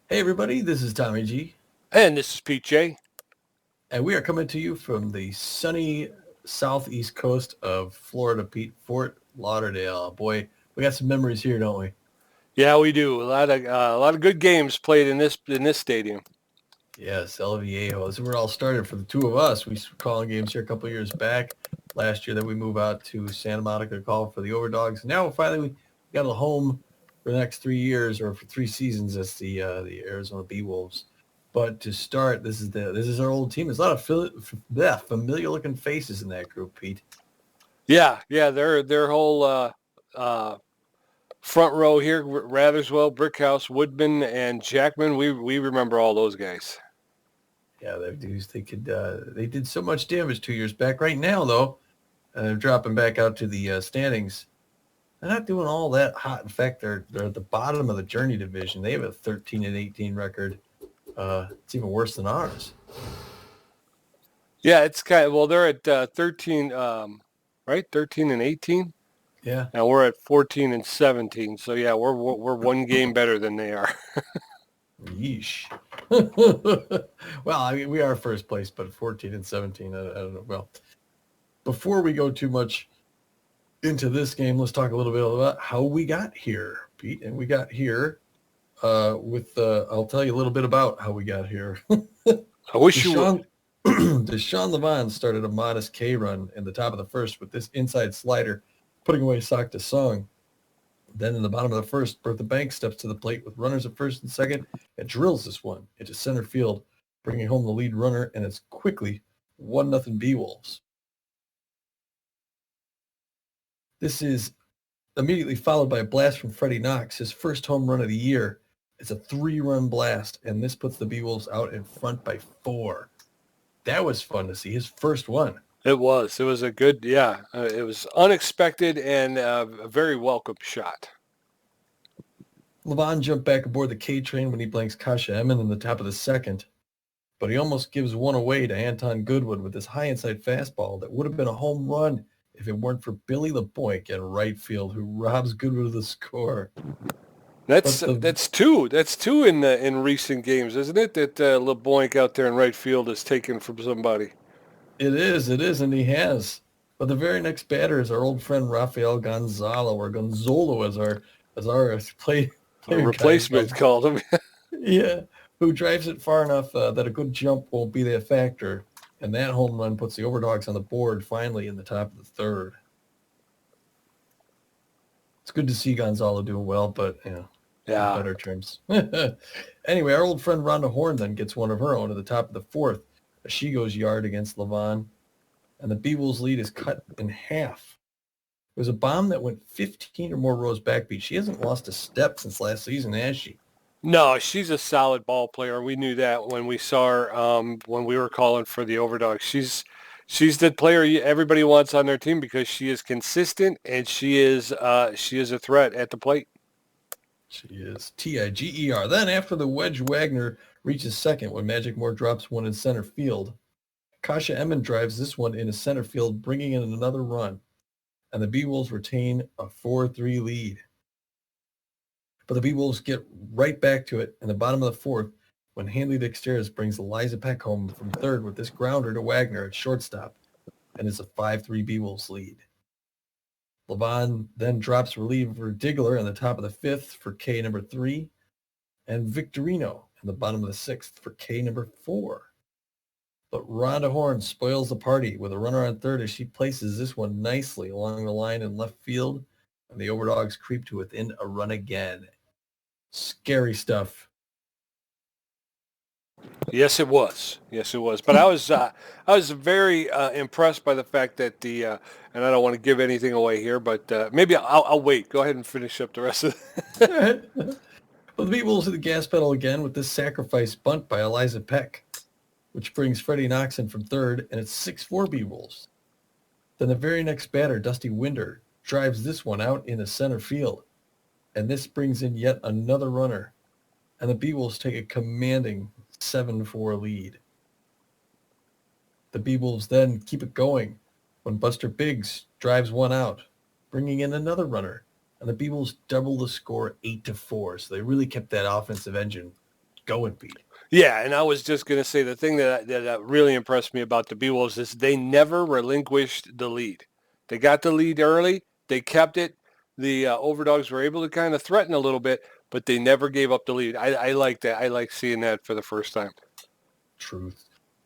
Hey everybody, this is Tommy G, And this is PJ. and we are coming to you from the sunny southeast coast of Florida, Pete, Fort Lauderdale. Boy, we got some memories here, don't we? Yeah, we do a lot of good games played in this stadium. Yes, El Viejo. This is where it all started for the two of us. We were calling games here a couple of years back. Last year, then we moved out to Santa Monica to call for the Overdogs. Now finally we got a home for the next 3 years or for 3 seasons as the Arizona Bee Wolves. But to start, this is our old team. There's a lot of familiar looking faces in that group, Pete. Yeah, their whole front row here: Ratherswell, Brickhouse, Woodman, and Jackman. We remember all those guys. Yeah, they dudes. They did so much damage 2 years back. Right now, though, they're dropping back out to the standings. They're not doing all that hot. In fact, they're at the bottom of the Journey division. They have a 13-18 record. It's even worse than ours. Yeah, it's kind of well. They're at 13, right? 13-18, Yeah. and we're at 14-17. So yeah, we're one game better than they are. Yeesh. Well, I mean, we are first place, but 14-17. I don't know. Well, before we go too much into this game, let's talk a little bit about how we got here, Pete. And we got here I'll tell you a little bit about how we got here. I wish you would. Deshaun Deshaun Levon started a modest K run in the top of the first with this inside slider, putting away Sock to Song. Then in the bottom of the first, Bertha Banks steps to the plate with runners at first and second and drills this one into center field, bringing home the lead runner, and it's quickly 1-0 B-Wolves. This is immediately followed by a blast from Freddie Knox, his first home run of the year. It's a 3-run blast, and this puts the B-Wolves out in front by 4. That was fun to see, his first one. It was. It was a good. Yeah, it was unexpected and a very welcome shot. Levon jumped back aboard the K train when he blanks Kasha Emin in the top of the second, but he almost gives one away to Anton Goodwood with his high inside fastball that would have been a home run if it weren't for Billy LeBoink in right field, who robs Goodwood of the score. That's But the that's two. That's two in recent games, isn't it? That LeBoink out there in right field is taken from somebody. it is, and he has. But the very next batter is our old friend Rafael Gonzalo, or Gonzolo, as our A player guide replacement calls. called him. Yeah, who drives it far enough that a good jump won't be that factor. And that home run puts the Overdogs on the board finally in the top of the third. It's good to see Gonzalo doing well, but there's Yeah. better terms. Anyway, our old friend Rhonda Horn then gets one of her own at the top of the fourth as she goes yard against Levon, and the B-Wolves lead is cut in half. It was a bomb that went 15 or more rows backbeat. She hasn't lost a step since last season, has she? No, she's a solid ball player. We knew that when we saw her when we were calling for the Overdog. She's the player everybody wants on their team because she is consistent and she is a threat at the plate. She is Tiger. Then after the wedge, Wagner reaches second when Magic Moore drops one in center field. Kasha Emmon drives this one into center field, bringing in another run, and the B-Wolves retain a 4-3 lead. But the B-Wolves get right back to it in the bottom of the fourth when Hanley Dexteris brings Eliza Peck home from third with this grounder to Wagner at shortstop, and it's a 5-3 B-Wolves lead. Levon then drops reliever Diggler in the top of the fifth for K number 3, and Victorino in the bottom of the sixth for K number 4. But Rhonda Horn spoils the party with a runner on third as she places this one nicely along the line in left field, and the Overdogs creep to within a run again. Scary stuff. Yes, it was. Yes, it was. But I was very impressed by the fact that and I don't want to give anything away here, but maybe I'll wait. Go ahead and finish up the rest of All right. Well, the Beatles hit the gas pedal again with this sacrifice bunt by Eliza Peck, which brings Freddie Knox in from third, and it's 6-4 B-Wolves. Then the very next batter, Dusty Winder, drives this one out into center field, and this brings in yet another runner, and the B-Wolves take a commanding 7-4 lead. The B-Wolves then keep it going when Buster Biggs drives one out, bringing in another runner, and the B-Wolves double the score 8-4. So they really kept that offensive engine going, Pete. Yeah, and I was just going to say the thing that really impressed me about the B-Wolves is they never relinquished the lead. They got the lead early. They kept it. The Overdogs were able to kind of threaten a little bit, but they never gave up the lead. I like that. I like seeing that for the first time. Truth.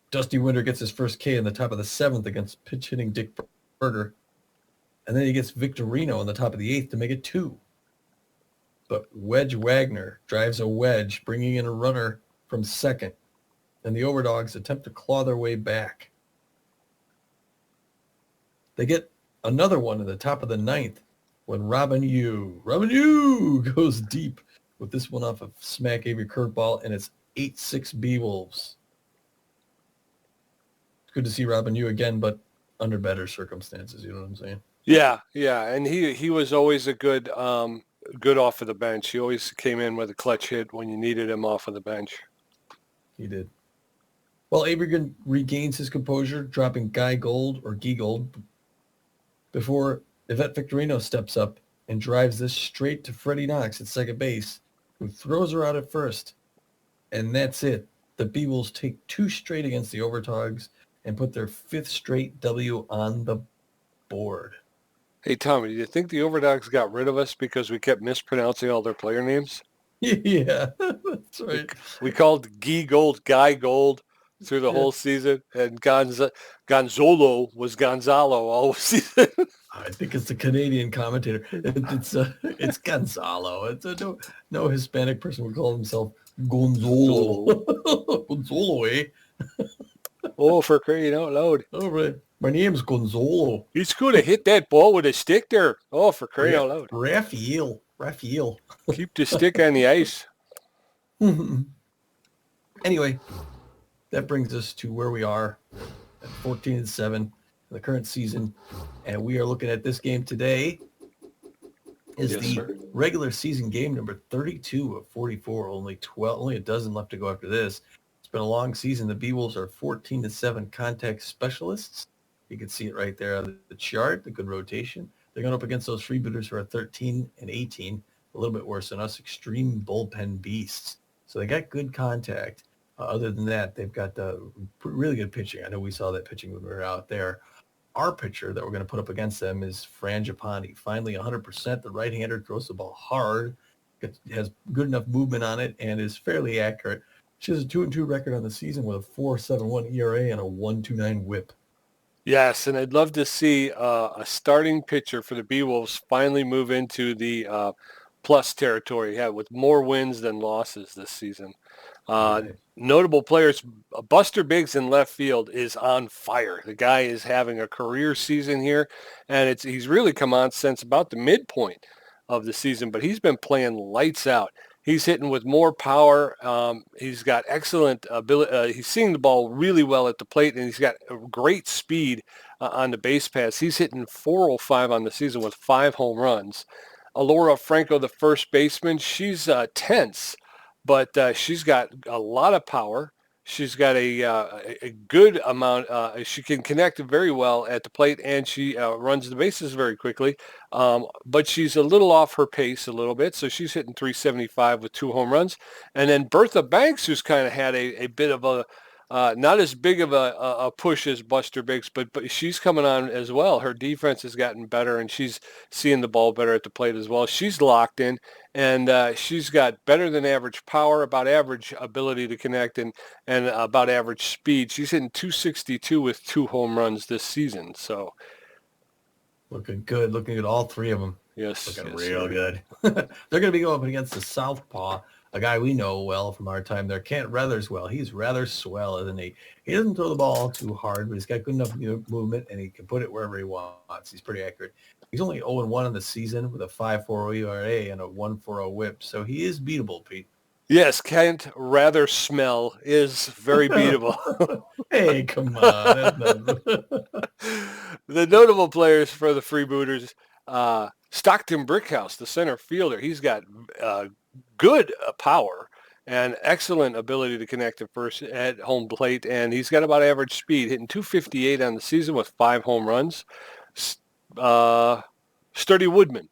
Dusty Winter gets his first K in the top of the 7th against pitch-hitting Dick Berger. And then he gets Victorino in the top of the 8th to make it 2. But Wedge Wagner drives a wedge, bringing in a runner from second. And the Overdogs attempt to claw their way back. They get another one in the top of the 9th when Robin Yu goes deep with this one off of Smack Avery curveball, and it's 8-6 B-Wolves. It's good to see Robin Yu again, but under better circumstances, you know what I'm saying? Yeah, and he was always a good off of the bench. He always came in with a clutch hit when you needed him off of the bench. He did. Well, Avery regains his composure, dropping Guy Gold before Yvette Victorino steps up and drives this straight to Freddie Knox at second base, who throws her out at first. And that's it. The B-Wolves take 2 straight against the Overdogs and put their 5th straight W on the board. Hey, Tommy, do you think the Overdogs got rid of us because we kept mispronouncing all their player names? Yeah, that's right. We called Guy Gold through the whole season, and Gonzalo was Gonzalo all season. I think it's the Canadian commentator. It's Gonzalo. It's no Hispanic person would call himself Gonzalo. Gonzalo, eh? Oh, for crying out loud. All right. My name's Gonzalo. He's going to hit that ball with a stick there. Oh, for crying out loud. Raphael. Keep the stick on the ice. Anyway, that brings us to where we are at 14-7 in the current season. And we are looking at this game today is regular season game number 32 of 44. Only a dozen left to go after this. It's been a long season. The B-Wolves are 14-7 contact specialists. You can see it right there on the chart, the good rotation. They're going up against those Freebooters who are 13-18, a little bit worse than us, extreme bullpen beasts. So they got good contact. Other than that, they've got really good pitching. I know we saw that pitching when we were out there. Our pitcher that we're going to put up against them is Frangipani. Finally 100%. The right-hander throws the ball hard, has good enough movement on it, and is fairly accurate. She has a 2-2 record on the season with a 4.71 ERA and a 1.29 WHIP. Yes, and I'd love to see a starting pitcher for the B-Wolves finally move into the plus territory, with more wins than losses this season. Notable players, Buster Biggs in left field is on fire. The guy is having a career season here, and he's really come on since about the midpoint of the season, but he's been playing lights out. He's hitting with more power. He's got excellent ability. He's seeing the ball really well at the plate, and he's got great speed on the base pass. He's hitting 405 on the season with 5 home runs. Alora Franco, the first baseman, she's tense, but she's got a lot of power. She's got a good amount. She can connect very well at the plate, and she runs the bases very quickly. But she's a little off her pace a little bit, so she's hitting 375 with 2 home runs. And then Bertha Banks, who's kind of had a bit of a not as big of a push as Buster Biggs, but she's coming on as well. Her defense has gotten better, and she's seeing the ball better at the plate as well. She's locked in, and she's got better than average power, about average ability to connect, and about average speed. She's hitting 262 with 2 home runs this season. So looking good, all 3 of them. Yes, looking real good. They're going to be going up against the Southpaw, a guy we know well from our time there, Kent Reatherswell. He's rather swell, isn't he? He doesn't throw the ball too hard, but he's got good enough movement, and he can put it wherever he wants. He's pretty accurate. He's only 0-1 in the season with a 5.40 ERA and a 1.40 WHIP, so he is beatable, Pete. Yes, Kent Reatherswell is very beatable. Hey, come on. The notable players for the Freebooters, Stockton Brickhouse, the center fielder. He's got good power and excellent ability to connect at home plate, and he's got about average speed, hitting 258 on the season with 5 home runs. Sturdy Woodman,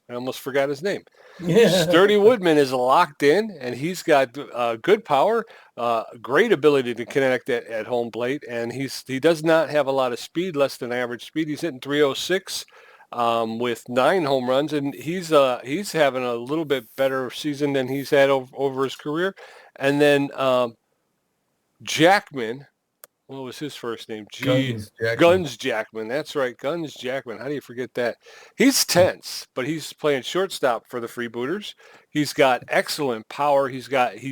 I almost forgot his name. Yeah. Sturdy Woodman is locked in, and he's got good power, great ability to connect at home plate, and he does not have a lot of speed, less than average speed. He's hitting 306 with 9 home runs, and he's having a little bit better season than he's had over his career. And then Jackman. What was his first name? Guns Jackman. That's right, Guns Jackman. How do you forget that? He's tense, but he's playing shortstop for the Freebooters. He's got excellent power. He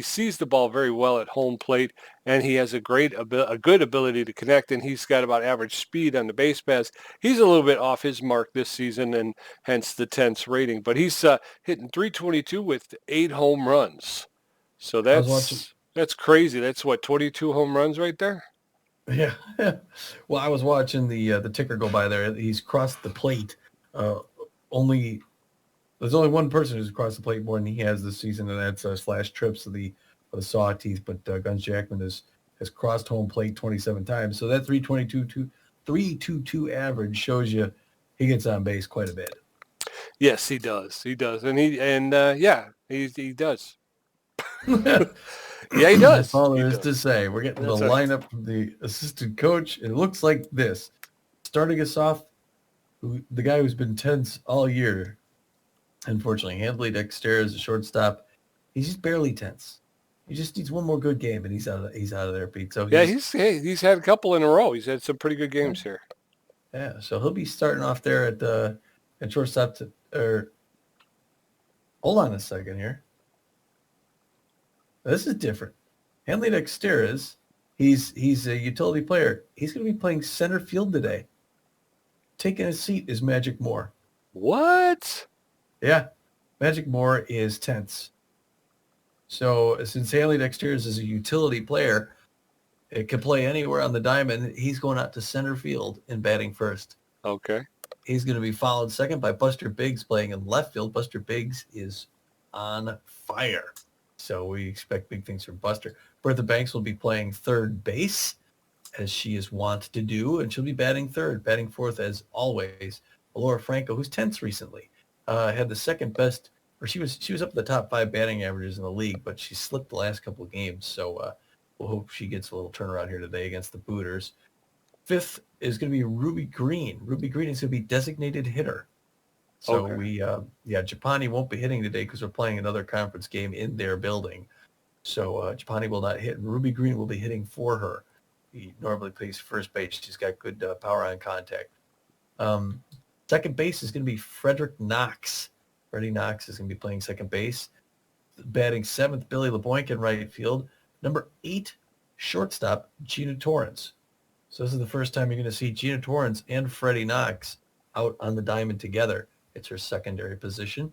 sees the ball very well at home plate, and he has a good ability to connect. And he's got about average speed on the base paths. He's a little bit off his mark this season, and hence the tense rating. But he's hitting 322 with 8 home runs. So that's crazy. That's what, 22 home runs right there. Yeah. Well, I was watching the ticker go by there. He's crossed the plate. There's only one person who's crossed the plate more than he has this season, and that's Slash Trips of the Sawteeth. But Guns Jackman has crossed home plate 27 times. So that 322 average shows you he gets on base quite a bit. Yes, he does. He does, and he does. Yeah, he does. That's all there is to say. We're getting the lineup from the assistant coach. It looks like this. Starting us off, the guy who's been tense all year, unfortunately, Handley Dexter is a shortstop. He's just barely tense. He just needs one more good game, and he's out of there, Pete. So he's had a couple in a row. He's had some pretty good games here. Yeah, so he'll be starting off there at shortstop. Hold on a second here. This is different. Hanley Dexter he's a utility player. He's going to be playing center field today. Taking his seat is Magic Moore. What? Yeah. Magic Moore is tense. So since Hanley Dexter is a utility player, it can play anywhere on the diamond. He's going out to center field and batting first. Okay. He's going to be followed second by Buster Biggs playing in left field. Buster Biggs is on fire. So we expect big things from Buster. Bertha Banks will be playing third base, as she is wont to do, and she'll be batting third, batting fourth as always. Laura Franco, who's tense recently, had the second best, or she was up in the top 5 batting averages in the league, but she slipped the last couple of games. So we'll hope she gets a little turnaround here today against the Booters. Fifth is going to be Ruby Green. Ruby Green is going to be designated hitter. So okay. Japani won't be hitting today because we're playing another conference game in their building. So Japani will not hit. Ruby Green will be hitting for her. He normally plays first base. She's got good power on contact. Second base is going to be Frederick Knox. Freddie Knox is going to be playing second base. Batting seventh, Billy LeBoink in right field. Number 8, shortstop, Gina Torrance. So this is the first time you're going to see Gina Torrance and Freddie Knox out on the diamond together. It's her secondary position,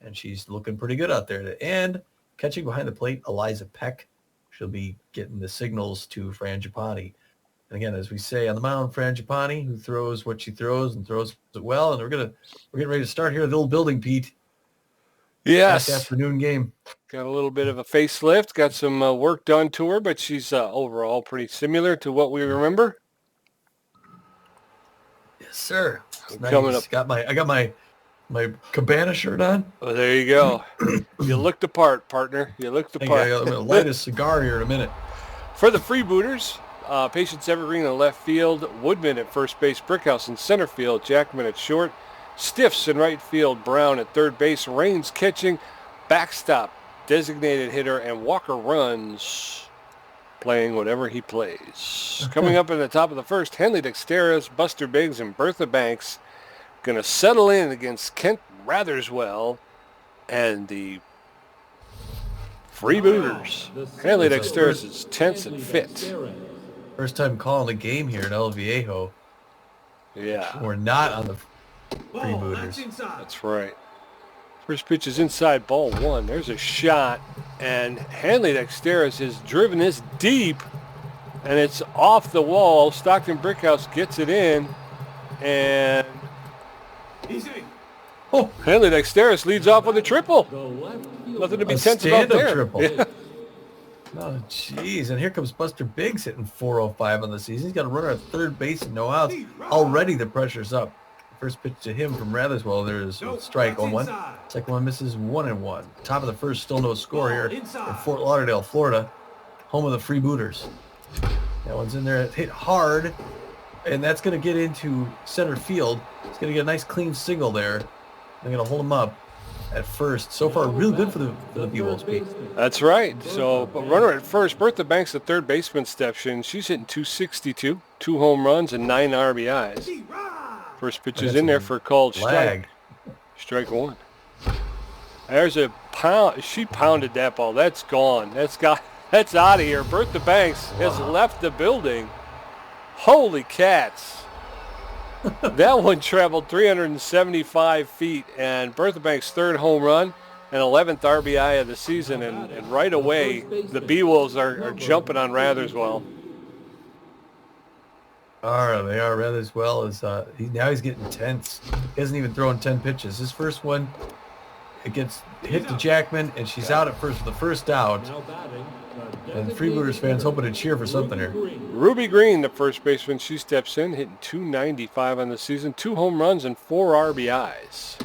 and she's looking pretty good out there. And catching behind the plate, Eliza Peck. She'll be getting the signals to Fran Japani. And again, as we say on the mound, Fran Japani, who throws what she throws and throws it well. And we're getting ready to start here at the old building, Pete. Yes. Last afternoon game. Got a little bit of a facelift. Got some work done to her, but she's overall pretty similar to what we remember. Yes, sir. It's nice. Coming up. I got my Cabana shirt on. Oh, there you go. You looked the part, partner. You looked the part. I'm going to light a cigar here in a minute. For the Freebooters, Patience Evergreen in left field, Woodman at first base, Brickhouse in center field, Jackman at short, Stiffs in right field, Brown at third base, Raines catching, backstop, designated hitter, and Walker runs, playing whatever he plays. Coming up in the top of the first, Henley Dexteris, Buster Biggs, and Bertha Banks going to settle in against Kent Ratherswell and the Freebooters. Henley Dexteris is tense and fit. First time calling a game here in El Viejo. Yeah. We're not on the Freebooters. That's right. First pitch is inside, ball 1. There's a shot, and Hanley Dexteris has driven this deep, and it's off the wall. Stockton Brickhouse gets it in, and Hanley Dexteris leads off with a triple. Nothing to be tense about there. Triple. Yeah. Oh, jeez. And here comes Buster Biggs hitting 405 on the season. He's got a runner at third base and no outs. Already the pressure's up First pitch to him from Ratherswell. There's a strike on one. Second one misses 1-1. Top of the first, still no score here in Fort Lauderdale, Florida, home of the Freebooters. That one's in there. It hit hard, and that's going to get into center field. It's going to get a nice clean single there. They're going to hold him up at first. So far, real good for the B-Wolves. That's right. So, but runner at first. Bertha Banks, the third baseman, steps in. She's hitting 262, 2 home runs, and 9 RBIs. First pitch is in there for a called strike. Strike one. There's a pound. She pounded that ball. That's gone. That's out of here. Bertha Banks has left the building. Holy cats. That one traveled 375 feet, and Bertha Banks' third home run and 11th RBI of the season, and right away the B-Wolves are jumping on Ratherswell. All right, they are Ratherswell. Now he's getting tense. He hasn't even thrown 10 pitches. His first one, it gets hit to Jackman, and she's out at first with the first out. And Freebooters fans hoping to cheer for something here. Ruby Green, the first baseman, she steps in, hitting 295 on the season, 2 home runs and 4 RBIs.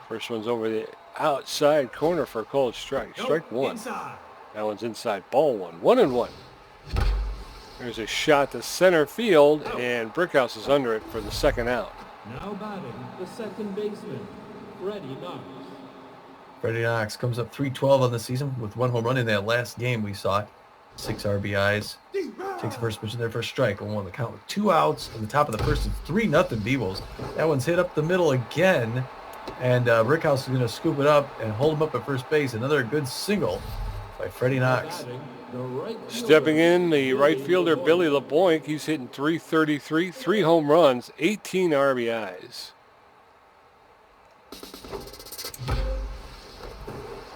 First one's over the outside corner for a called strike. Strike one. That one's inside. Ball one. 1-1. There's a shot to center field, and Brickhouse is under it for the second out. Now batting the second baseman, Freddie Knox. Freddie Knox comes up 312 on the season with 1 home run in that last game we saw it. 6 RBIs. Takes the first pitch in there for a strike. On the count with 2 outs. In the top of the first, it's 3-0 B-Wolves. That one's hit up the middle again. And Brickhouse is going to scoop it up and hold him up at first base. Another good single by Freddie Knox. Stepping in, the right fielder, Billy LeBoink. He's hitting 333, 3 home runs, 18 RBIs.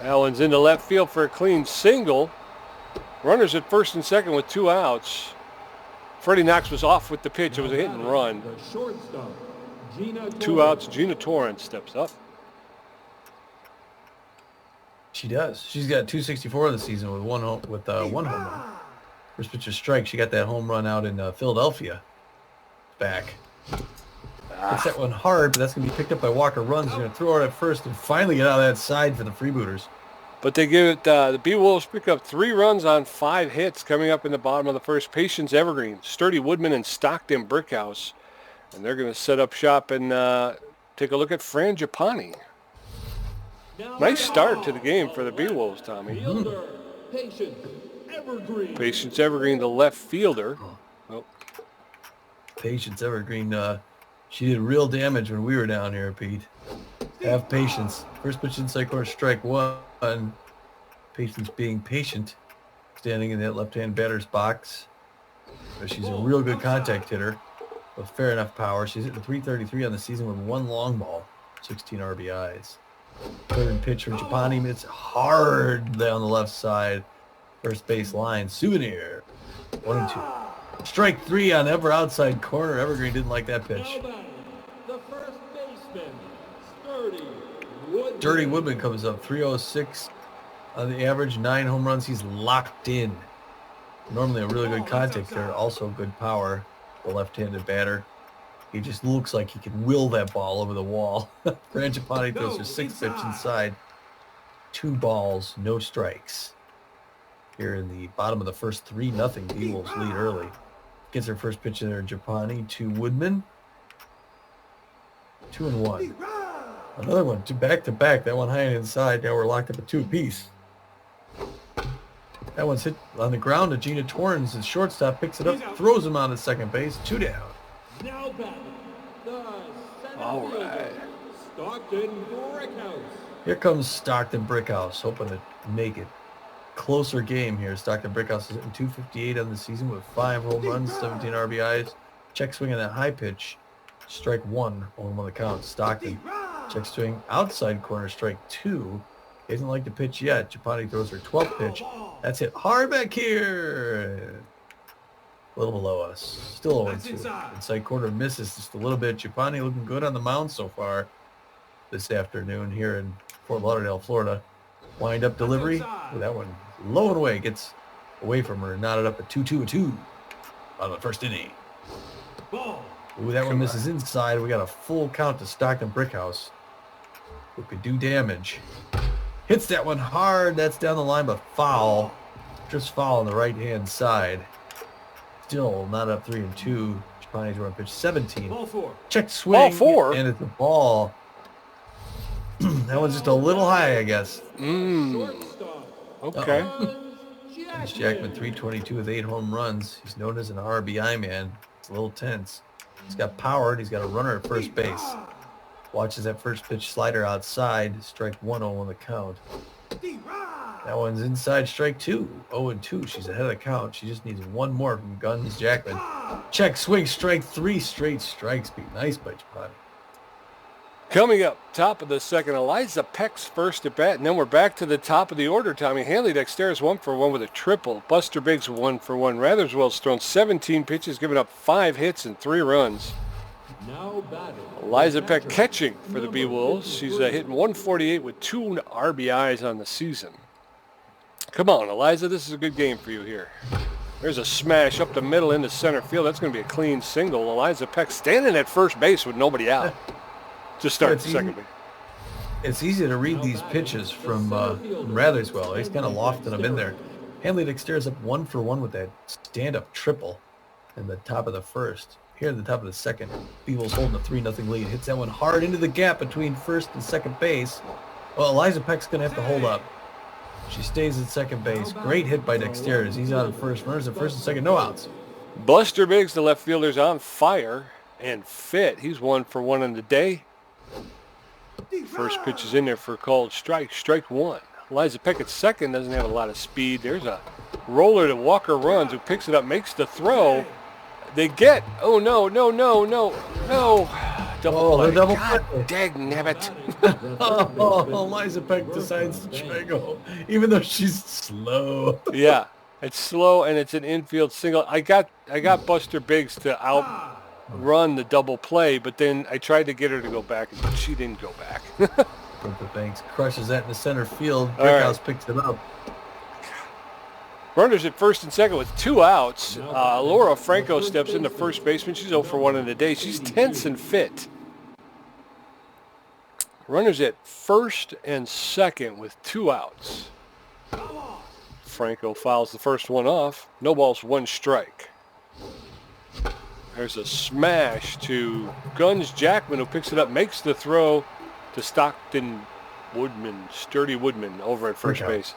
That one's into left field for a clean single. Runners at first and second with 2 outs. Freddie Knox was off with the pitch. It was a hit and run. 2 outs. Gina Torrance steps up. She does. She's got 264 of the season with one home run. First pitch is strike. She got that home run out in Philadelphia. Back. Hits that one hard, but that's going to be picked up by Walker Runs. They're going to throw it at first and finally get out of that side for the Freebooters. But they give it, the B-Wolves pick up 3 runs on 5 hits coming up in the bottom of the first. Patience Evergreen, Sturdy Woodman, and Stockton Brickhouse. And they're going to set up shop and take a look at Fran Giappani. Nice start to the game for the B-Wolves, Tommy. Patience Evergreen, the left fielder. Oh. Patience Evergreen, she did real damage when we were down here, Pete. Have patience. First pitch inside corner, strike one. Patience being patient, standing in that left-hand batter's box. But she's a real good contact hitter with fair enough power. She's hitting 333 on the season with 1 long ball, 16 RBIs. Third pitch from Giappani, it's hard down the left side. First base line, Souvenir, 1-2. Strike 3 on the upper outside corner. Evergreen didn't like that pitch. The first baseman, Dirty Woodman comes up 306 on the average, 9 home runs. He's locked in. Normally a really good contact there, also good power. The left-handed batter. He just looks like he can will that ball over the wall. Fran Giappani throws her 6th pitch inside. 2 balls, no strikes. Here in the bottom of the first, 3-0 B-Wolves lead early. Gets her first pitch in there, Giappani to Woodman. 2-1. Another one, back-to-back. That one high and inside. Now we're locked up at 2 apiece. That one's hit on the ground to Gina Torrance. The shortstop picks it up, throws him on to second base. 2 down. Now batting, the All right. Stockton Brickhouse. Here comes Stockton Brickhouse, hoping to make it closer game here. Stockton Brickhouse is hitting 258 on the season with 5 home runs, 17 RBIs. Check swing on that high pitch. Strike 1 on the count. Stockton. Check swing outside corner, strike 2. He doesn't like the pitch yet. Giappani throws her 12th pitch. That's hit hard back here. A little below us. Still 0-2. Inside corner misses just a little bit. Giappani looking good on the mound so far this afternoon here in Fort Lauderdale, Florida. Wind up delivery. That one low and away. Gets away from her. Knotted up at 2-2-2 on the first inning. Ooh, that one misses inside. We got a full count to Stockton Brickhouse, who could do damage. Hits that one hard. That's down the line, but foul. Just foul on the right-hand side. Still not up 3-2. Chapani's run pitch 17. Ball 4. Check swing. Ball 4. And it's a ball. That one's just a little high, I guess. Shortstop. Okay. James Jackman, 322 with 8 home runs. He's known as an RBI man. It's a little tense. He's got power, and he's got a runner at first base. Watches that first pitch slider outside. Strike 1-0 on the count. That one's inside, strike 2. 0-2. She's ahead of the count. She just needs one more from Guns Jackman. Check swing, strike 3. Straight strikes. Be nice by Chapani. Coming up, top of the second, Eliza Peck's first at bat, and then we're back to the top of the order, Tommy. Hanley Dexter's 1-for-1 with a triple. Buster Biggs 1-for-1. Ratherswell's thrown 17 pitches, giving up 5 hits and 3 runs. Now batting. Eliza Peck catching for the B-Wolves. She's hitting 148 with 2 RBIs on the season. Come on, Eliza, this is a good game for you here. There's a smash up the middle into center field. That's going to be a clean single. Eliza Peck standing at first base with nobody out. To start the second base. It's easy to read these pitches from Ratherswell. He's kind of lofting them in there. Hanley Dexter's up 1-for-1 with that stand-up triple in the top of the first. Here in the top of the second, Beagle's holding a 3-0 lead. Hits that one hard into the gap between first and second base. Well, Eliza Peck's going to have to hold up. She stays at second base. Great hit by Dexter as he's out at first. Runners at first and second, no outs. Buster Biggs, the left fielder's on fire and fit. He's 1-for-1 on the day. First pitch is in there for a called strike. Strike 1. Eliza Peck at second doesn't have a lot of speed. There's a roller that Walker runs, who picks it up, makes the throw. They get, oh no. Double play. Double God play. dang nabbit. Eliza Peck decides to try go, even though she's slow. Yeah, it's slow and it's an infield single. I got Buster Biggs to outrun the double play, but then I tried to get her to go back, but she didn't go back. Brooklyn Banks crushes that in the center field. Brickhouse picks it up. Runners at first and second with 2 outs. Laura Franco steps into first baseman. She's 0-for-1 in the day. She's tense and fit. Runners at first and second with 2 outs. Franco fouls the first one off. No balls, 1 strike. There's a smash to Guns Jackman, who picks it up, makes the throw to Stockton Woodman, Sturdy Woodman, over at first base.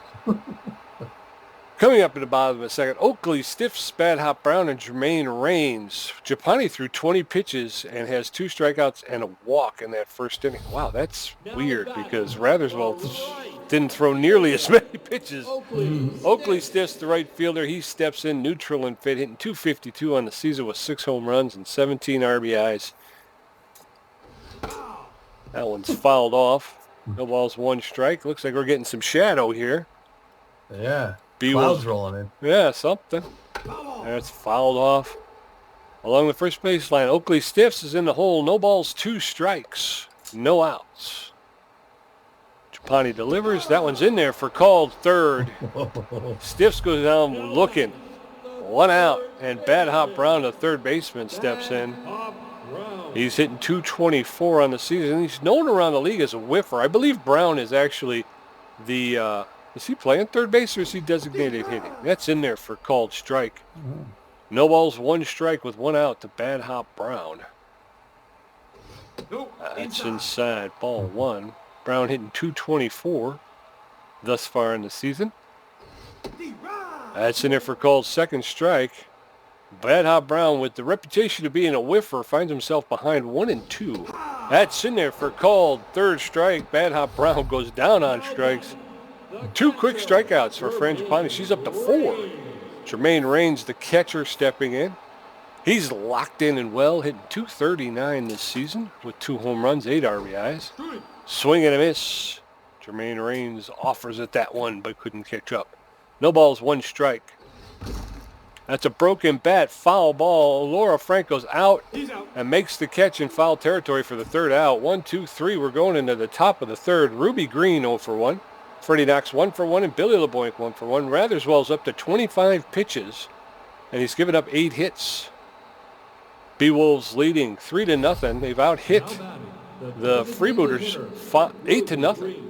Coming up in the bottom of the second, Oakley stiffs Bad Hop Brown and Jermaine Raines. Japani threw 20 pitches and has 2 strikeouts and a walk in that first inning. Wow, that's weird because Ratherswell didn't throw nearly as many pitches. Oakley stiffs the right fielder. He steps in neutral and fit, hitting .252 on the season with 6 home runs and 17 RBIs. That one's fouled off. No balls, 1 strike. Looks like we're getting some shadow here. Yeah. Clouds rolling in. Yeah, something. That's fouled off. Along the first baseline, Oakley stiffs is in the hole. No balls, 2 strikes. No outs. Japani delivers. That one's in there for called third. Stiffs goes down looking. 1 out. And Bad Hop Brown, the third baseman, steps in. He's hitting .224 on the season. He's known around the league as a whiffer. I believe Brown is actually the... is he playing third base or is he designated hitting? That's in there for called strike. No balls, 1 strike with 1 out to Bad Hop Brown. That's inside. Ball 1. Brown hitting .224 thus far in the season. That's in there for called second strike. Bad Hop Brown, with the reputation of being a whiffer, finds himself behind 1-2. That's in there for called third strike. Bad Hop Brown goes down on strikes. 2 quick strikeouts for Fran Japani. She's up to 4. Jermaine Raines, the catcher, stepping in. He's locked in and well, hitting .239 this season with 2 home runs, 8 RBIs. Swing and a miss. Jermaine Raines offers at that one, but couldn't catch up. No balls, 1 strike. That's a broken bat, foul ball. Laura Franco's out and makes the catch in foul territory for the 3rd out. 1, 2, 3. We're going into the top of the 3rd. Ruby Green 0-for-1. Freddie Knox 1-for-1 and Billy LeBoink 1-for-1. Ratherswell's up to 25 pitches, and he's given up 8 hits. B-Wolves leading 3-0. They've out-hit Now batting, the designated Freebooters hitter, 8-0.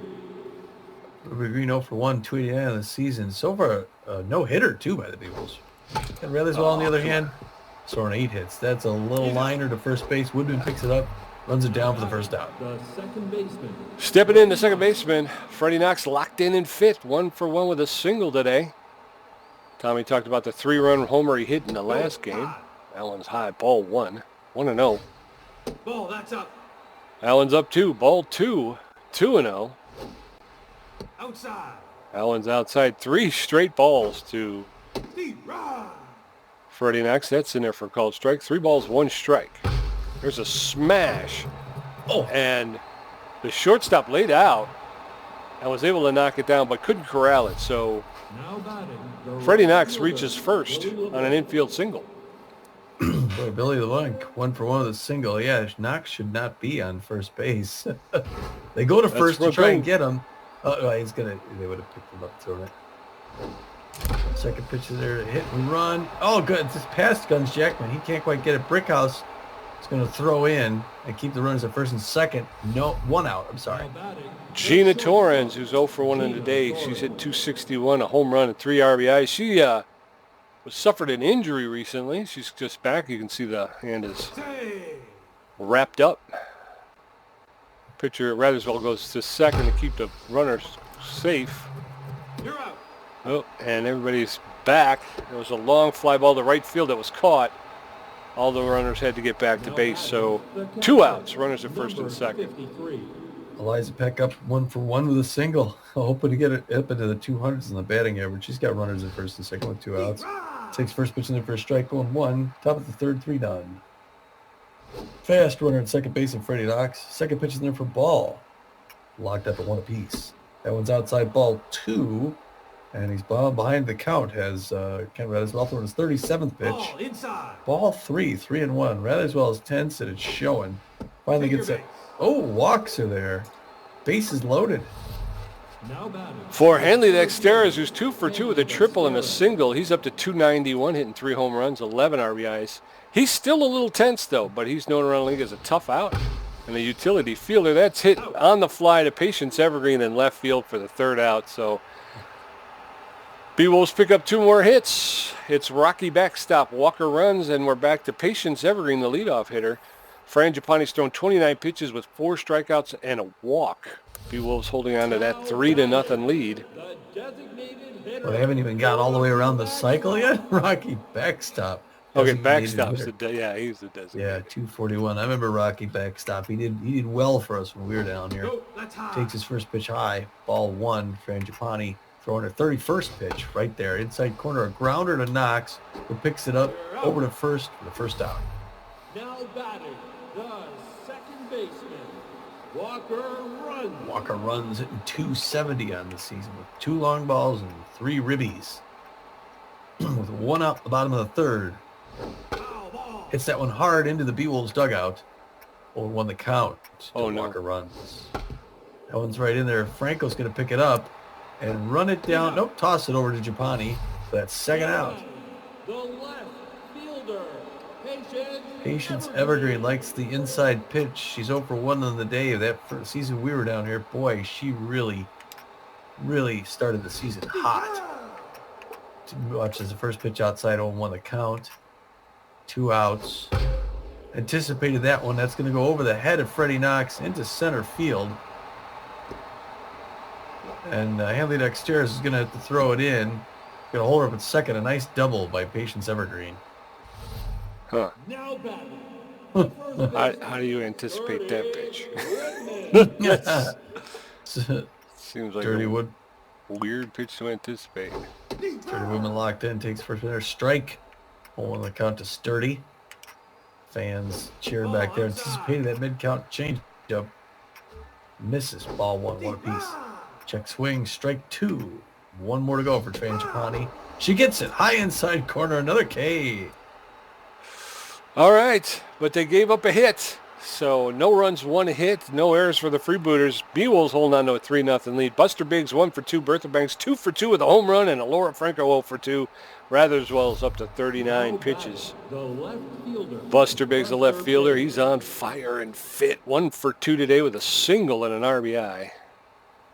Ruby Green 0 for 1, 289 of the season. So far, no hitter too by the Beagles. And Ratherswell, on the other hand, scoring 8 hits. That's a little liner to first base. Woodman picks it up, runs it down for the first out. The second baseman. Stepping in, the second baseman, Freddie Knox, locked in and fit. 1 for 1 with a single today. Tommy talked about the 3-run homer he hit in the last game. Allen's high, ball 1. 1-0. Ball, that's up. Allen's up 2, ball 2. 2-0. Outside. Allen's outside, 3 straight balls to Freddie Knox. That's in there for a called strike. 3 balls, 1 strike. There's a smash. Oh, And the shortstop laid out and was able to knock it down, but couldn't corral it. So Now batting, the Freddie right Knox fielder, reaches first Billy on an infield single. boy, Billy LeBlanc, 1 for 1 with a single. Yeah, Knox should not be on first base. They go to That's first to real try and good. get him. Oh, they would have picked him up, thrown it. Second pitch is there, hit and run. Oh, good. It's just past Guns Jackman. He can't quite get it. Brickhouse is going to throw in and keep the runners at first and second. No, 1 out. I'm sorry. Now batting, Gina Torrens, who's 0 for 1 in the day. She's hit 261, a home run, and 3 RBIs. She suffered an injury recently. She's just back. You can see the hand is wrapped up. Pitcher at Ratherswell goes to second to keep the runners safe. You're out. Oh, and everybody's back. There was a long fly ball to right field that was caught. All the runners had to get back to Now base, batting, so the 2 catcher, outs. Runners at first and number second. 53. Eliza Peck up 1 for 1 with a single. Hoping to get it up into the 200s in the batting average. She's got runners at first and second with 2 outs. Takes first pitch in there for a strike, going 1. Top of the third, 3 done. Fast runner at second base and Freddie Knox. Second pitch in there for ball. Locked up at 1 apiece. That one's outside, ball 2. And he's behind the count. Has Kent Ratherswell throwing his 37th pitch. Ball inside. Ball 3, 3-1. Ratherswell is tense and it's showing. Finally Take gets your it. base. Oh, walks are there. Base is loaded. Now batting. For Hanley Dexteras, who's 2 for 2 with a triple and a single, he's up to 291, hitting 3 home runs, 11 RBIs. He's still a little tense, though, but he's known around the league as a tough out. And a utility fielder, that's hit on the fly to Patience Evergreen in left field for the 3rd out. So B-Wolves pick up 2 more hits. It's Rocky backstop. Walker runs, and we're back to Patience Evergreen, the leadoff hitter. Fran Giapani's thrown 29 pitches with 4 strikeouts and a walk. B-Wolves holding on to that 3-0 lead. The designated hitter. Well, they haven't even got all the way around the cycle yet. Rocky backstop. Okay, Designated backstops. hitter. He's the designated. Yeah, 241. I remember Rocky backstop. He did well for us when we were down here. Go, that's high. Takes his first pitch high. Ball 1. Frangipani throwing her 31st pitch right there. Inside corner, a grounder to Knox, who picks it up over to first for the first out. Now batting, the second baseman, Walker runs. Walker runs hitting 270 on the season with 2 long balls and 3 ribbies. With 1 out the bottom of the 3rd. Foul ball. Hits that one hard into the B-Wolves dugout. 0-1 the count. Oh, no. Walker runs. That one's right in there. Franco's going to pick it up and run it down. Nope, toss it over to Giapani for that second out. The left fielder, Patience Evergreen likes the inside pitch. She's 0 for 1 on the day of that first season we were down here. Boy, she really started the season hot. Watches the first pitch outside, 0-1 the count. 2 outs. Anticipated that one. That's going to go over the head of Freddie Knox into center field. And Hanley Dexteras is going to have to throw it in. Going to hold her up at second. A nice double by Patience Evergreen. Huh. Now batting. the first baseman, How do you anticipate that pitch? Redman. Seems like Dirty a Wood. weird pitch to anticipate. Dirty Woodman locked in. Takes first there. Strike. 0-1 the count to Sturdy. Fans cheering back there. Anticipated that mid-count change up. Misses. Ball 1 apiece. Check swing. Strike 2. 1 more to go for Frangipani. She gets it. High inside corner. Another K. All right, but they gave up a hit. So no runs, 1 hit, no errors for the Freebooters. B-Wolves holding on to a 3-0 lead. Buster Biggs 1 for 2. Bertha Banks 2 for 2 with a home run, and a Laura Franco 0 for 2. Ratherswell's up to 39 pitches. The left fielder. Buster Biggs, the left fielder, he's on fire and fit. 1 for 2 today with a single and an RBI.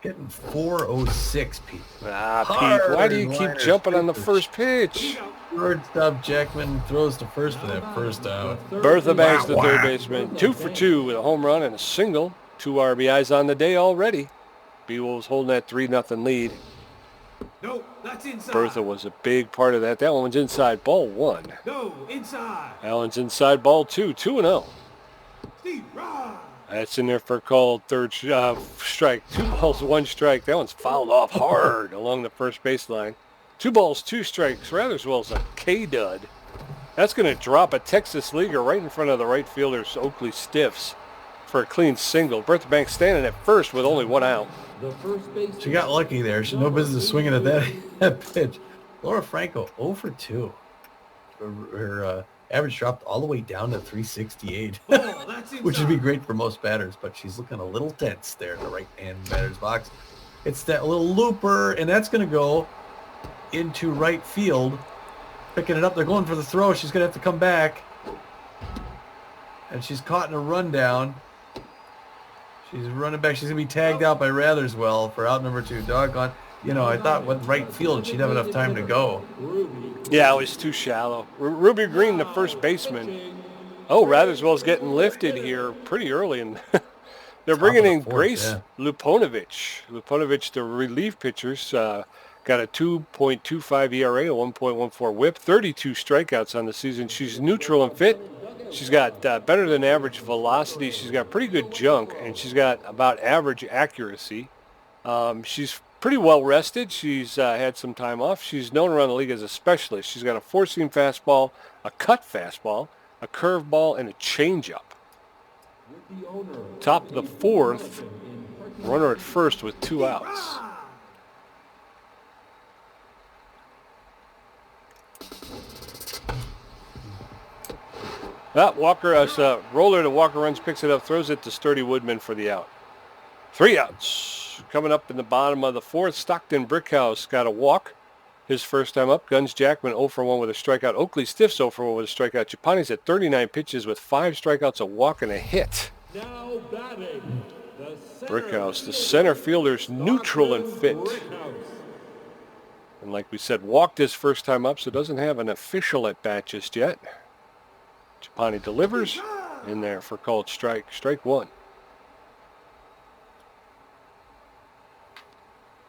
Hitting 406, Pete. Pete, why do you keep jumping on the first pitch? Shortstop Jackman throws to first for that first out. Bertha Banks, the third baseman, 2 for 2 with a home run and a single. 2 RBIs on the day already. B-Wolves holding that 3-0 lead. No, that's inside. Bertha was a big part of that. That one's inside, ball 1. No, inside. Allen's inside, ball 2, 2-0. Steve, run. That's in there for a called third strike. 2 balls, 1 strike. That one's fouled off hard along the first baseline. 2 balls, 2 strikes. Ratherswell's a K-dud. That's going to drop a Texas leaguer right in front of the right fielder's Oakley Stiffs for a clean single. Bertha Banks standing at first with only 1 out. The first baseman. She got lucky there. She had no business swinging at that pitch. Laura Franco 0 for 2. Her average dropped all the way down to 368, Oh, that's inside. which would be great for most batters, but she's looking a little tense there in the right-hand batter's box. It's that little looper, and that's going to go into right field. Picking it up. They're going for the throw. She's going to have to come back. And she's caught in a rundown. She's running back. She's going to be tagged out by Ratherswell for out number 2. Doggone. You know, I thought with right field she'd have enough time to go. Yeah, it was too shallow. Ruby Green, the first baseman. Oh, Ratherswell's getting lifted here pretty early, and they're bringing in Grace Luponovich. Luponovich, the relief pitchers, got a 2.25 ERA, a 1.14 WHIP, 32 strikeouts on the season. She's neutral and fit. She's got better than average velocity. She's got pretty good junk, and she's got about average accuracy. She's pretty well rested. She's had some time off. She's known around the league as a specialist. She's got a 4-seam fastball, a cut fastball, a curveball, and a changeup. Top of the 4th, runner at first with 2 outs. Walker, roller to Walker runs, picks it up, throws it to Sturdy Woodman for the out. 3 outs. Coming up in the bottom of the 4th, Stockton Brickhouse got a walk. His first time up. Guns Jackman 0 for 1 with a strikeout. Oakley Stiffs 0 for 1 with a strikeout. Chapani's at 39 pitches with 5 strikeouts, a walk, and a hit. Now batting, Brickhouse, the center fielder's neutral and fit. And like we said, walked his first time up, so doesn't have an official at bat just yet. Chapani delivers in there for called strike. Strike 1.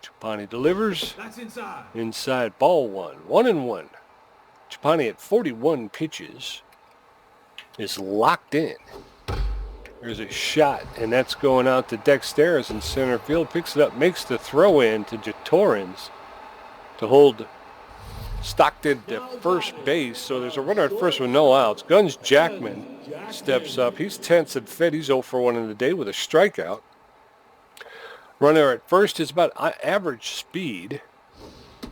Chapani delivers. That's inside. Inside, ball 1. 1-1. Chapani at 41 pitches is locked in. There's a shot, and that's going out to Dexteris in center field. Picks it up, makes the throw in to Jatorins to hold Stockton to first base. So there's a runner at first with no outs. Guns Jackman steps up. He's tense and fit. He's 0 for 1 in the day with a strikeout. Runner at first is about average speed.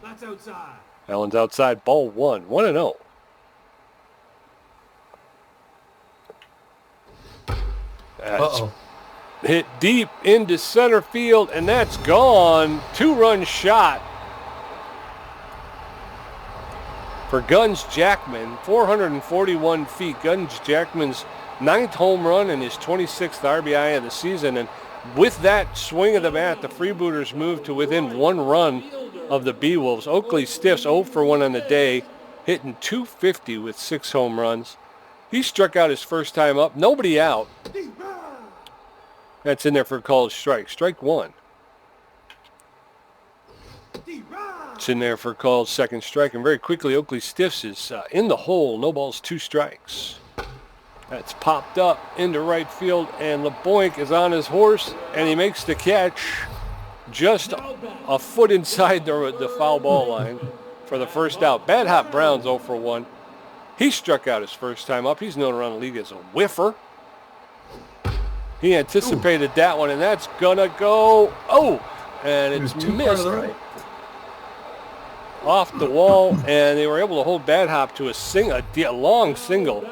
That's outside. Allen's outside, ball 1. 1-0. That's hit deep into center field, and that's gone. 2-run shot for Guns Jackman. 441 feet. Guns Jackman's 9th home run and his 26th RBI of the season. And with that swing of the bat, the Freebooters moved to within 1 run of the B-Wolves. Oakley Stiffs 0 for 1 on the day, hitting 250 with 6 home runs. He struck out his first time up. Nobody out. That's in there for a called strike. Strike 1. It's in there for a called second strike. And very quickly, Oakley Stiffs is in the hole. No balls, 2 strikes. That's popped up into right field, and LeBoink is on his horse, and he makes the catch just a foot inside the foul ball line for the first out. Bad Hop Brown's 0 for 1. He struck out his first time up. He's known around the league as a whiffer. He anticipated that one, and that's gonna go. Oh, and it's missed off the wall, and they were able to hold Bad Hop to a long single.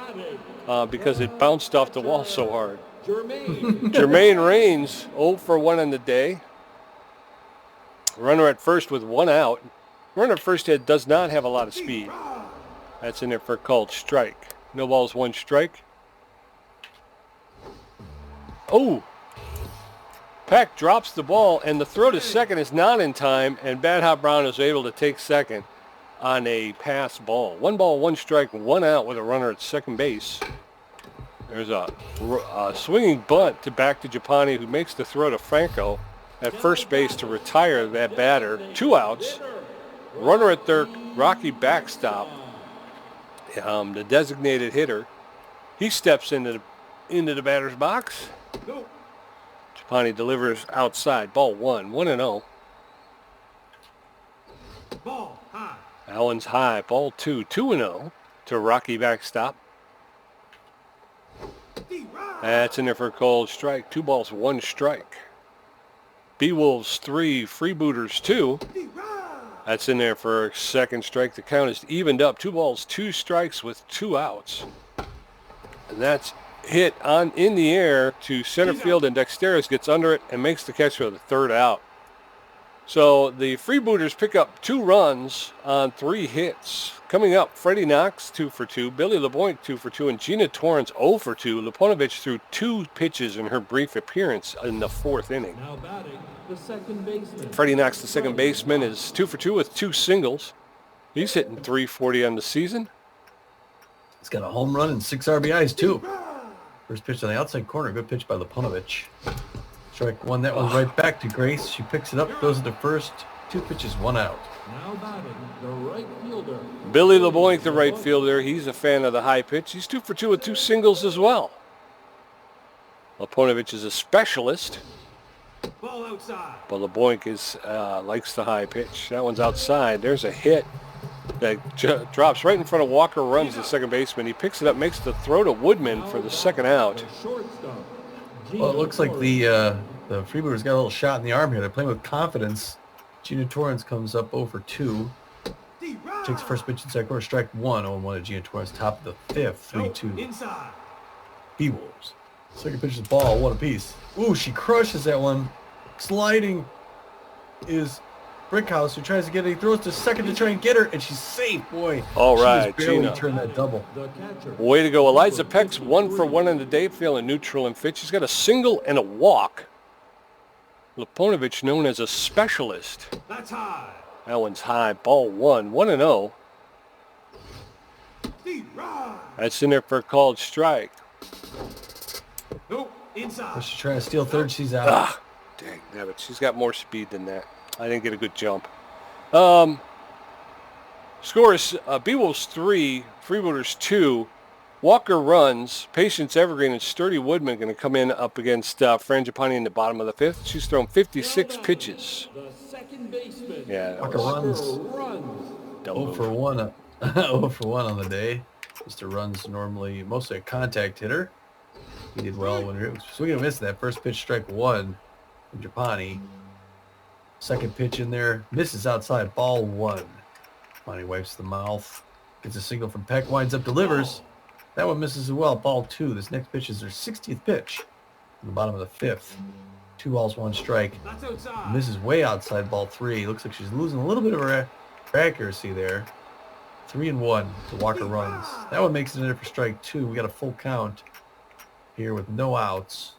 because it bounced off the wall so hard. Jermaine. Jermaine Raines, 0 for 1 on the day. Runner at first with 1 out. Runner at first does not have a lot of speed. That's in there for a called strike. No balls, 1 strike. Oh! Peck drops the ball, and the throw to second is not in time, and Bad Hot Brown is able to take second on a pass ball. 1 ball, 1 strike, 1 out with a runner at second base. There's a swinging bunt back to Japani, who makes the throw to Franco at first base to retire that batter. 2 outs. Runner at third, Rocky backstop. The designated hitter. He steps into the batter's box. Japani delivers outside. Ball 1, 1-0. Ball high. That one's high. Ball 2, 2-0 to Rocky backstop. That's in there for a called strike. 2 balls, 1 strike. B-Wolves 3, Freebooters 2. That's in there for a second strike. The count is evened up. 2 balls, 2 strikes with 2 outs. And that's hit in the air to center field, and Dexteris gets under it and makes the catch for the 3rd out. So the Freebooters pick up 2 runs on 3 hits. Coming up, Freddie Knox 2 for 2, Billy LeBoink 2 for 2, and Gina Torrance 0 for 2. Leponovich threw 2 pitches in her brief appearance in the 4th inning. Now batting, the second baseman. Freddie Knox, the second baseman, is 2 for 2 with 2 singles. He's hitting .340 on the season. He's got a home run and 6 RBIs, too. First pitch on the outside corner. Good pitch by Leponovich. Strike 1. That one right back to Grace. She picks it up, goes to first. 2 pitches, 1 out. Now batting, the right fielder. Billy LeBoink, the right fielder. He's a fan of the high pitch. He's 2 for 2 with 2 singles as well. Leponovich is a specialist. Ball outside. But LeBoink likes the high pitch. That one's outside. There's a hit that drops right in front of Walker, runs the second baseman. He picks it up, makes the throw to Woodman for the 2nd out. The shortstop. Well, it looks like the Freebooters got a little shot in the arm here. They're playing with confidence. Gina Torrance comes up 0 for 2. Takes the first pitch in second quarter, strike 1. 0-1 to Gina Torrance, top of the 5th, 3-2. Inside. B-Wolves. Second pitch is ball, 1 apiece. Ooh, she crushes that one. Sliding is Brickhouse, who tries to get it. He throws to second to try and get her, and she's safe, boy. All She right, just barely Gina. turned that double. The catcher. Way to go. Eliza Peck's 1 for 1 in the day, feeling neutral and fit. She's got a single and a walk. Leponovich, known as a specialist. That's high. That one's high. Ball 1, 1-0. Steve, right. That's in there for a called strike. Nope. Inside. She's trying to steal third. She's out. Ah, dang, nabbit. She's got more speed than that. I didn't get a good jump. Scores, B-Wolves 3, Freebooters 2. Walker runs. Patience Evergreen and Sturdy Woodman going to come in up against Fran Japani in the bottom of the 5th. She's thrown 56 pitches. The second baseman. Yeah, that Walker was runs. dumb 0 move. for 1. 0 for 1 on the day. Mr. Run's normally mostly a contact hitter. He did well when he was swinging and missing that first pitch, strike 1 from Japani. Second pitch in there, misses outside, ball 1. Japani wipes the mouth, gets a single from Peck, winds up, delivers. That one misses as well, ball 2. This next pitch is their 60th pitch in the bottom of the 5th. 2 balls, 1 strike. That's outside. Misses way outside, ball 3. Looks like she's losing a little bit of her accuracy there. 3-1 to Walker runs. That one makes it in there for strike 2. We got a full count here with no outs.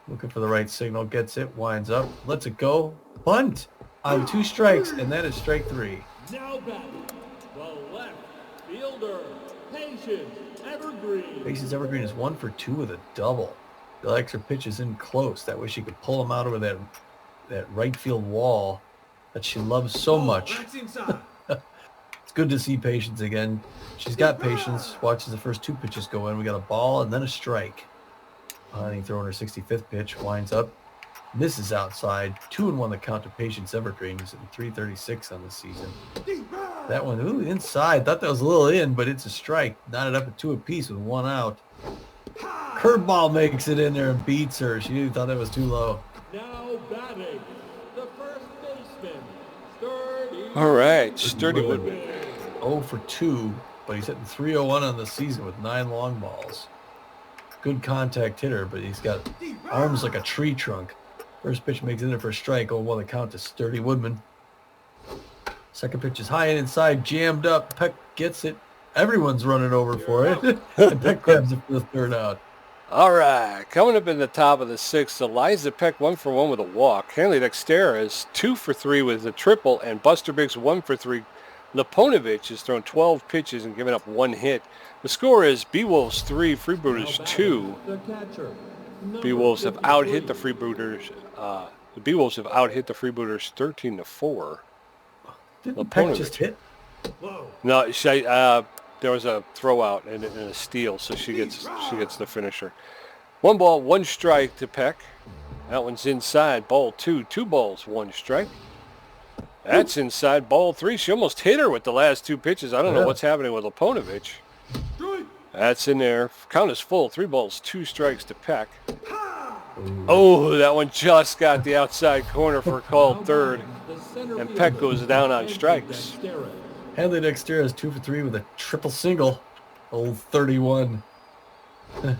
Looking for the right signal, gets it, winds up, lets it go. Bunt on 2 strikes, and that is strike 3. Now batting, the left fielder. Patience Evergreen. Patience Evergreen is 1 for 2 with a double. The extra pitch is in close. That way she could pull him out over that right field wall that she loves so much. That's inside. It's good to see Patience again. She's got patience. Watches the first 2 pitches go in. We got a ball and then a strike. Honey throwing her 65th pitch, winds up, misses outside. 2-1 the count to Patience Evergreen. He's at 336 on the season. That one, ooh, inside. Thought that was a little in, but it's a strike. Knotted up at 2 apiece with 1 out. Curveball makes it in there and beats her. She thought that was too low. Now batting, the first baseman. Sturdy. All right, Sturdy Woodman. 0 for 2 but he's hitting 301 on the season with 9 long balls. Good contact hitter, but he's got arms like a tree trunk. First pitch makes it in for a strike. 0-1 the count to Sturdy Woodman. Second pitch is high and inside, jammed up. Peck gets it. Everyone's running over for it. And Peck grabs it for the third out. All right, coming up in the top of the 6th, Eliza Peck 1 for 1 with a walk. Hanley Dexter is 2 for 3 with a triple, and Buster Biggs 1 for 3. Leponovich has thrown 12 pitches and given up 1 hit. The score is B-Wolves 3, Freebooters 2. The catcher. B-Wolves have out-hit the Freebooters. The B-Wolves have out-hit the Freebooters 13-4. Didn't Peck just hit? No, there was a throw out and a steal, so she gets the finisher. 1 ball, 1 strike to Peck. That one's inside. Ball 2. 2 balls, 1 strike. That's inside. Ball 3. She almost hit her with the last 2 pitches. I don't know what's happening with Leponovich. That's in there. Count is full. 3 balls, 2 strikes to Peck. Oh, that one just got the outside corner for a called third. And Peck goes down on strikes. Hanley Dexter is 2 for 3 with a triple single. Old 31.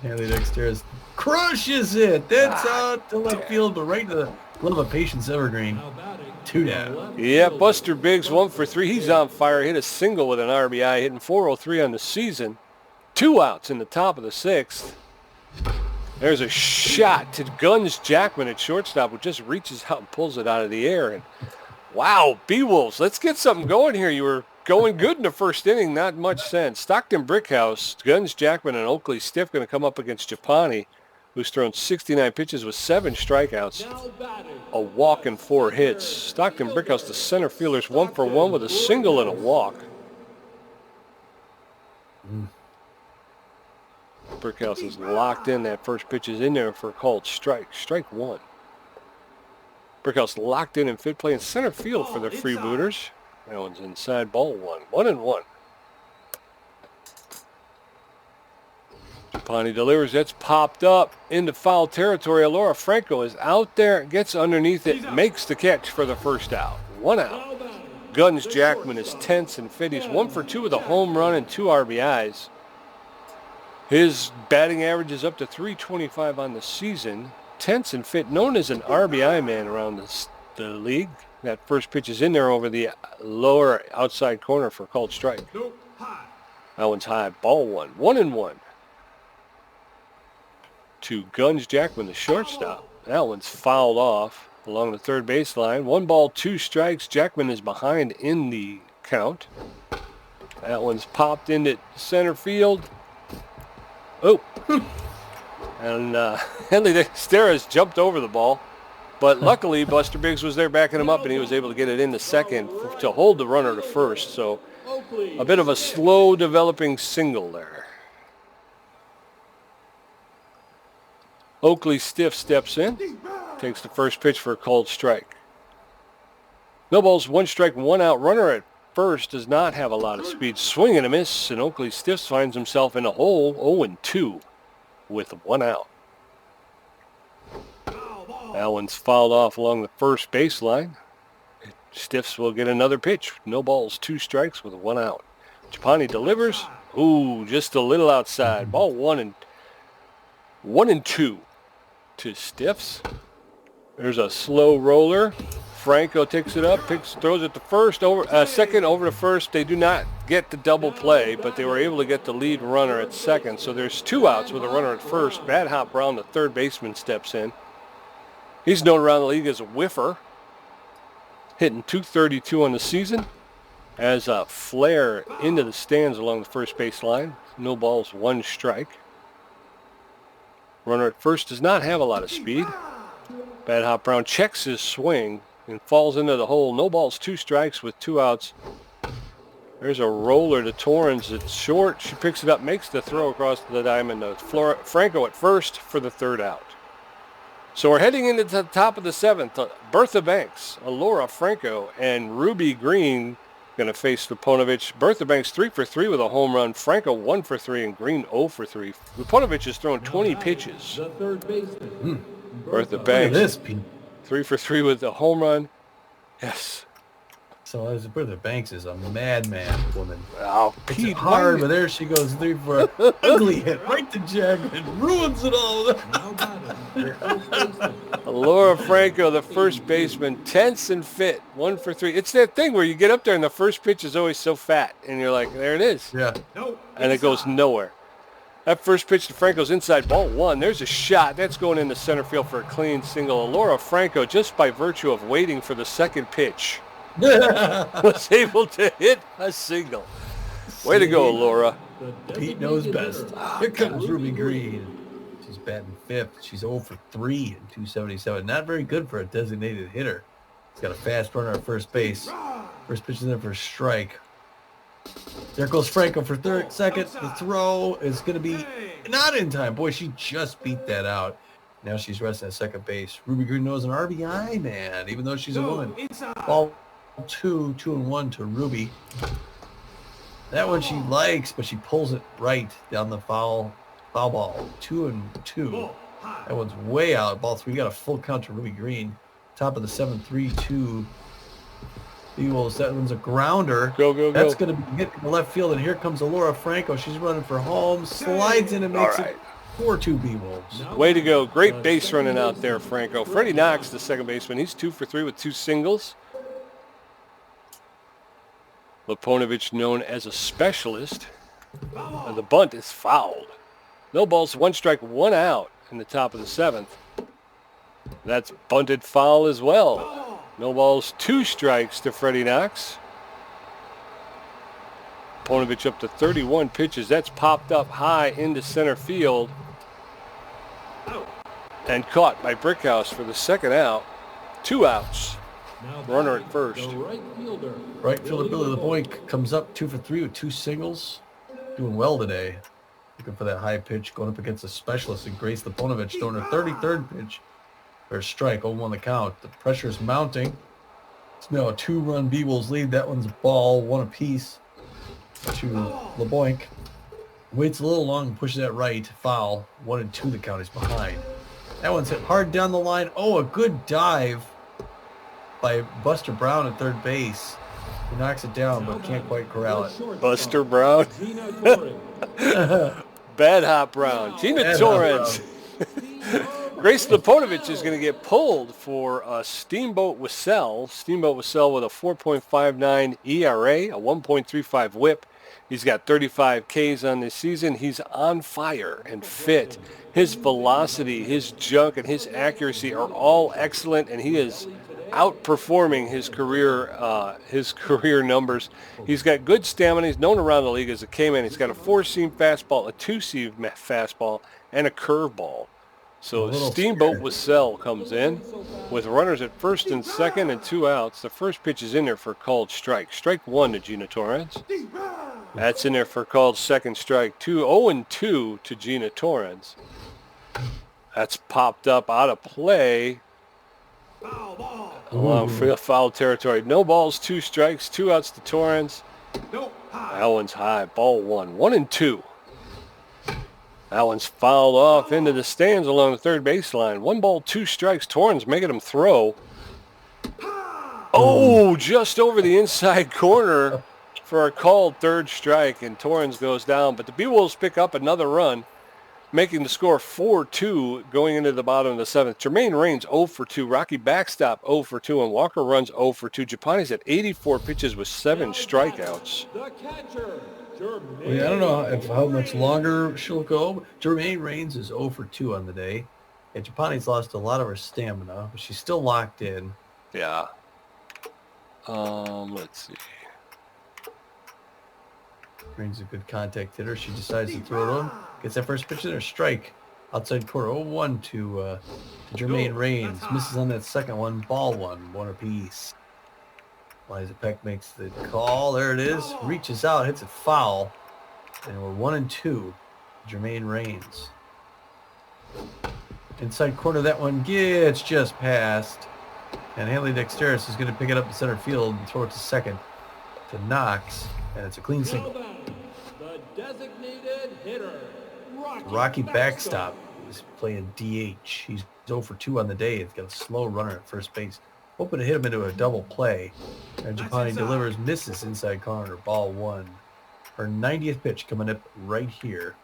Hanley Dexter crushes it. That's out to left field, but right into the glove of Patience Evergreen. 2 down. Yeah, Buster Biggs 1 for 3. He's on fire. Hit a single with an RBI, hitting 403 on the season. 2 outs in the top of the 6th. There's a shot to Guns Jackman at shortstop, who just reaches out and pulls it out of the air. And wow, B-Wolves, let's get something going here. You were going good in the first inning, not much sense. Stockton Brickhouse, Guns Jackman, and Oakley Stiff going to come up against Japani, who's thrown 69 pitches with 7 strikeouts, a walk and 4 hits. Stockton Brickhouse, the center fielder's 1 for 1 with a single and a walk. Brickhouse is locked in. That first pitch is in there for a called strike. Strike 1. Brickhouse locked in fifth play in center field for the Freebooters. That one's inside. Ball 1. 1-1. Japani delivers. That's popped up into foul territory. Alora Franco is out there, gets underneath it, makes the catch for the first out. 1 out. Guns Jackman is tense and fit. He's 1 for 2 with a home run and 2 RBIs. His batting average is up to .325 on the season. Tense and fit, known as an RBI man around the league. That first pitch is in there over the lower outside corner for a called strike. That one's high. Ball 1. 1-1. To Guns Jackman, the shortstop. That one's fouled off along the third baseline. 1 ball, 2 strikes. Jackman is behind in the count. That one's popped into center field. Oh. And Henley Dexter has jumped over the ball. But luckily, Buster Biggs was there backing him up, and he was able to get it into second to hold the runner to first. So a bit of a slow developing single there. Oakley Stiff steps in, takes the first pitch for a called strike. No balls, 1 strike, 1 out. Runner at first does not have a lot of speed. Swing and a miss, and Oakley Stiff finds himself in a hole, 0-2 with 1 out. That one's fouled off along the first baseline. Stiffs will get another pitch. No balls, 2 strikes with 1 out. Japani delivers. Ooh, just a little outside. Ball 1-2 to Stiffs. There's a slow roller. Franco takes it up, throws it to first, second over to first. They do not get the double play, but they were able to get the lead runner at second. So there's 2 outs with a runner at first. Bad Hop Brown, the third baseman, steps in. He's known around the league as a whiffer, hitting .232 on the season. As a flare into the stands along the first baseline. No balls, 1 strike. Runner at first does not have a lot of speed. Bad Hop Brown checks his swing and falls into the hole. No balls, 2 strikes with 2 outs. There's a roller to Torrens. It's short. She picks it up, makes the throw across the diamond. Franco at first for the 3rd out. So we're heading into the top of the 7th. Bertha Banks, Alora Franco, and Ruby Green going to face Luponovich. Bertha Banks 3 for 3 with a home run. Franco 1 for 3 and Green 0 for 3. Luponovich has thrown 20 pitches. The third baseman. Bertha Look at Banks this, Pete. 3 for 3 with a home run. Yes. So Elizabeth Banks is a madman woman. Oh, It's Pete, hard, why- but there she goes 3 for an ugly hit right to Jackman. Ruins it all. Now batting, the first baseman. Laura Franco, the first baseman, tense and fit, 1 for 3. It's that thing where you get up there and the first pitch is always so fat, and you're like, there it is, Yeah. No. and it goes nowhere. That first pitch to Franco's inside, ball 1. There's a shot. That's going into center field for a clean single. Laura Franco, just by virtue of waiting for the second pitch, was able to hit a single. Way to go, Laura. The Pete knows designated best. hitter, Here comes Ruby Green. She's batting 5th. She's 0 for 3 in 277. Not very good for a designated hitter. He's got a fast runner at first base. First pitch is in for a strike. There goes Franco for second. The throw is going to be not in time. Boy, she just beat that out. Now she's resting at second base. Ruby Green knows an RBI, man, even though she's a woman. Ball 2, 2-1 to Ruby. That one she likes, but she pulls it right down the foul ball. 2-2. That one's way out. Ball 3. We got a full count to Ruby Green. Top of the 7th, 3-2. Eagles. That one's a grounder. Go, go, go. That's going to be hit in the left field, and here comes Laura Franco. She's running for home. Slides in and makes it 4-2 B-Wolves. Way to go. Great base running out there, Franco. Freddie Knox, the second baseman. He's 2 for 3 with 2 singles. Leponovich known as a specialist. And the bunt is fouled. No balls, 1 strike, 1 out in the top of the 7th. That's bunted foul as well. No balls, 2 strikes to Freddie Knox. Leponovich up to 31 pitches. That's popped up high into center field. And caught by Brickhouse for the second out. 2 outs. Now Runner batting, at first. The right fielder. Right fielder Billy LeBoy comes up 2 for 3 with 2 singles. Doing well today. Looking for that high pitch, going up against a specialist in Grace Leponovich, throwing her 33rd pitch. There's a strike, 0-1 the count. The pressure is mounting. It's now a 2-run B-Wolves lead. That one's a ball, 1 apiece to LeBoink. Waits a little long and pushes that right. Foul. 1-2 the count. He's behind. That one's hit hard down the line. Oh, a good dive by Buster Brown at third base. He knocks it down, but can't quite corral it. Buster Brown. Gina Torres. Bad Hot Brown. Gina Bad Hot Torres. Grace Leponovich is going to get pulled for Steamboat Wissell. Steamboat Wissell with a 4.59 ERA, a 1.35 whip. He's got 35 Ks on this season. He's on fire and fit. His velocity, his junk, and his accuracy are all excellent, and he is outperforming his career numbers. He's got good stamina. He's known around the league as a K-man. He's got a 4-seam fastball, a 2-seam fastball, and a curveball. So Steamboat Wissell comes in with runners at first and second and 2 outs. The first pitch is in there for a called strike. Strike 1 to Gina Torrens. That's in there for a called second strike. 0-2 to Gina Torrens. That's popped up out of play. Along foul territory. No balls, 2 strikes, 2 outs to Torrens. That one's high. Ball 1. 1-2. That one's fouled off into the stands along the third baseline. 1 ball, 2 strikes. Torrens making him throw. Oh, just over the inside corner for a called third strike, and Torrens goes down. But the B-Wolves pick up another run, making the score 4-2 going into the bottom of the 7th. Jermaine Raines 0 for 2. Rocky Backstop 0 for 2. And Walker runs 0 for 2. Japani's at 84 pitches with 7 strikeouts. The catcher, Jermaine. Well, yeah, I don't know how much longer she'll go. Jermaine Raines is 0 for 2 on the day. And Japani's lost a lot of her stamina, but she's still locked in. Yeah. Let's see. Raines is a good contact hitter. She decides to throw it on. Gets that first pitch in her strike. Outside corner 0-1 to Jermaine Raines. Misses on that second one. Ball 1. 1 apiece. Liza Peck makes the call. There it is. Reaches out. Hits it foul. And we're 1-2. Jermaine Raines. Inside corner. That one gets just past. And Haley Dexteris is going to pick it up in center field and throw it to second to Knox. And it's a clean single. The designated hitter, Rocky Backstop is playing DH. He's 0 for 2 on the day. He's got a slow runner at first base. hoping to hit him into a double play. And Japani inside. delivers, misses inside corner, ball 1. Her 90th pitch coming up right here.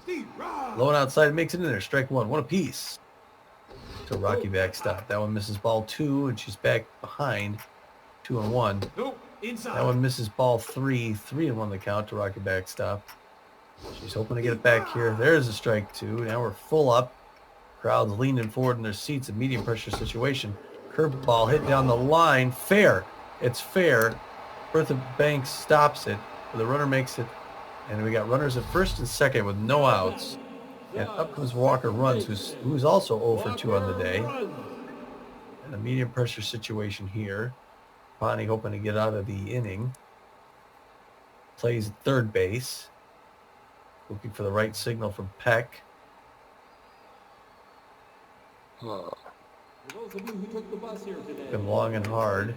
Steve, run. Low and outside, makes it in there. Strike 1, 1 apiece. To Rocky backstop. That one misses ball 2, and she's back behind. 2-1. No, inside. That one misses ball 3, 3-1 the count to Rocky backstop. She's hoping to get it back here. There's a strike 2. Now we're full up. Crowd's leaning forward in their seats. A medium pressure situation. Curveball hit down the line. Fair. It's fair. Bertha Banks stops it. The runner makes it. And we got runners at first and second with no outs. And up comes Walker Runs, who's also 0 for 2 on the day. And a medium pressure situation here. Bonnie hoping to get out of the inning. Plays third base. Looking for the right signal from Peck. Been long and hard.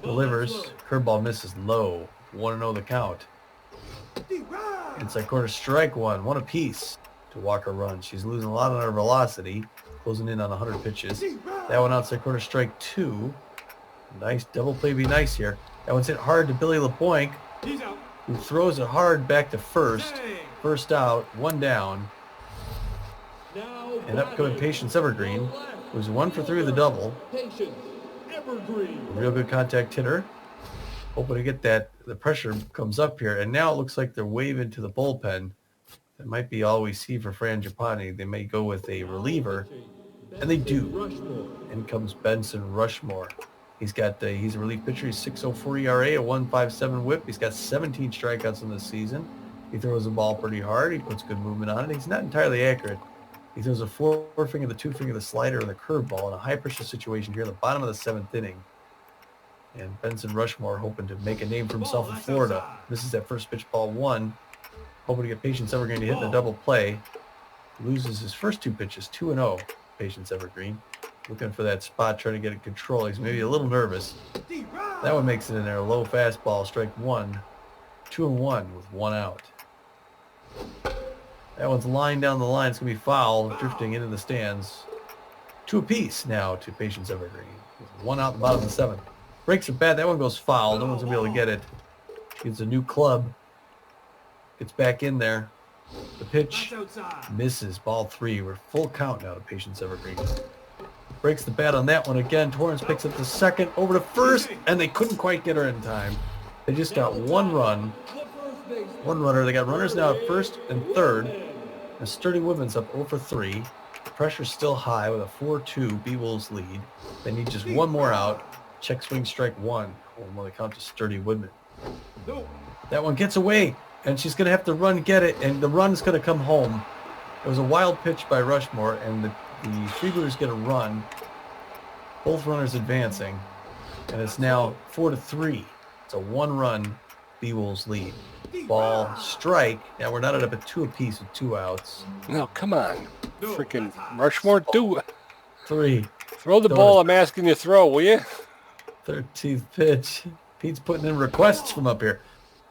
Delivers. Curveball misses low. 1-0 the count. Inside corner, strike 1. 1 apiece to Walker Runs. She's losing a lot on her velocity. Closing in on 100 pitches. That one outside corner, strike 2. Nice double play, be nice here. That one's hit hard to Billy LeBoink, who throws it hard back to first. First out, 1 down. And upcoming Patience Evergreen, who's 1 for 3 with a double. A real good contact hitter. Hoping to get that. The pressure comes up here, and now it looks like they're waving to the bullpen. That might be all we see for Fran Japani. They may go with a reliever, and they do. In comes Benson Rushmore. He's a relief pitcher. He's 6.04 ERA, a 1.57 WHIP. He's got 17 strikeouts in this season. He throws the ball pretty hard. He puts good movement on it. He's not entirely accurate. He throws a 4-finger, the 2-finger, the slider, and the curveball in a high-pressure situation here in the bottom of the 7th inning. And Benson Rushmore hoping to make a name for himself in Florida. This is that first pitch, ball 1. Hoping to get Patience Evergreen to hit in a double play. Loses his first 2 pitches, 2-0, Patience Evergreen. Looking for that spot, trying to get it control. He's maybe a little nervous. That one makes it in there. Low fastball, strike 1. 2-1 with 1 out. That one's lined down the line. It's going to be foul, drifting into the stands. 2 apiece now to Patience Evergreen. With 1 out in the bottom of the 7th. Breaks are bad. That one goes foul. No one's going to be able to get it. Gets a new club. Gets back in there. The pitch misses. Ball 3. We're full count now to Patience Evergreen. Breaks the bat on that one again. Torrance picks up the second. Over to first. And they couldn't quite get her in time. They just got 1 run. 1 runner. They got runners now at first and third. And Sturdy Women's up 0 for 3. The pressure's still high with a 4-2 B-Wolves lead. They need just 1 more out. Check swing, strike 1. Well, they count to Sturdy Woodman. That one gets away, and she's going to have to run get it, and the run's going to come home. It was a wild pitch by Rushmore, and the Freebooters get a run. Both runners advancing, and it's now 4-3. It's a 1-run B-Wolves lead. Ball, strike. Now we're not up at 2 apiece with 2 outs. No, come on. Freaking Rushmore, do 3. throw the ball I'm asking you to throw, will you? 13th pitch. Pete's putting in requests from up here.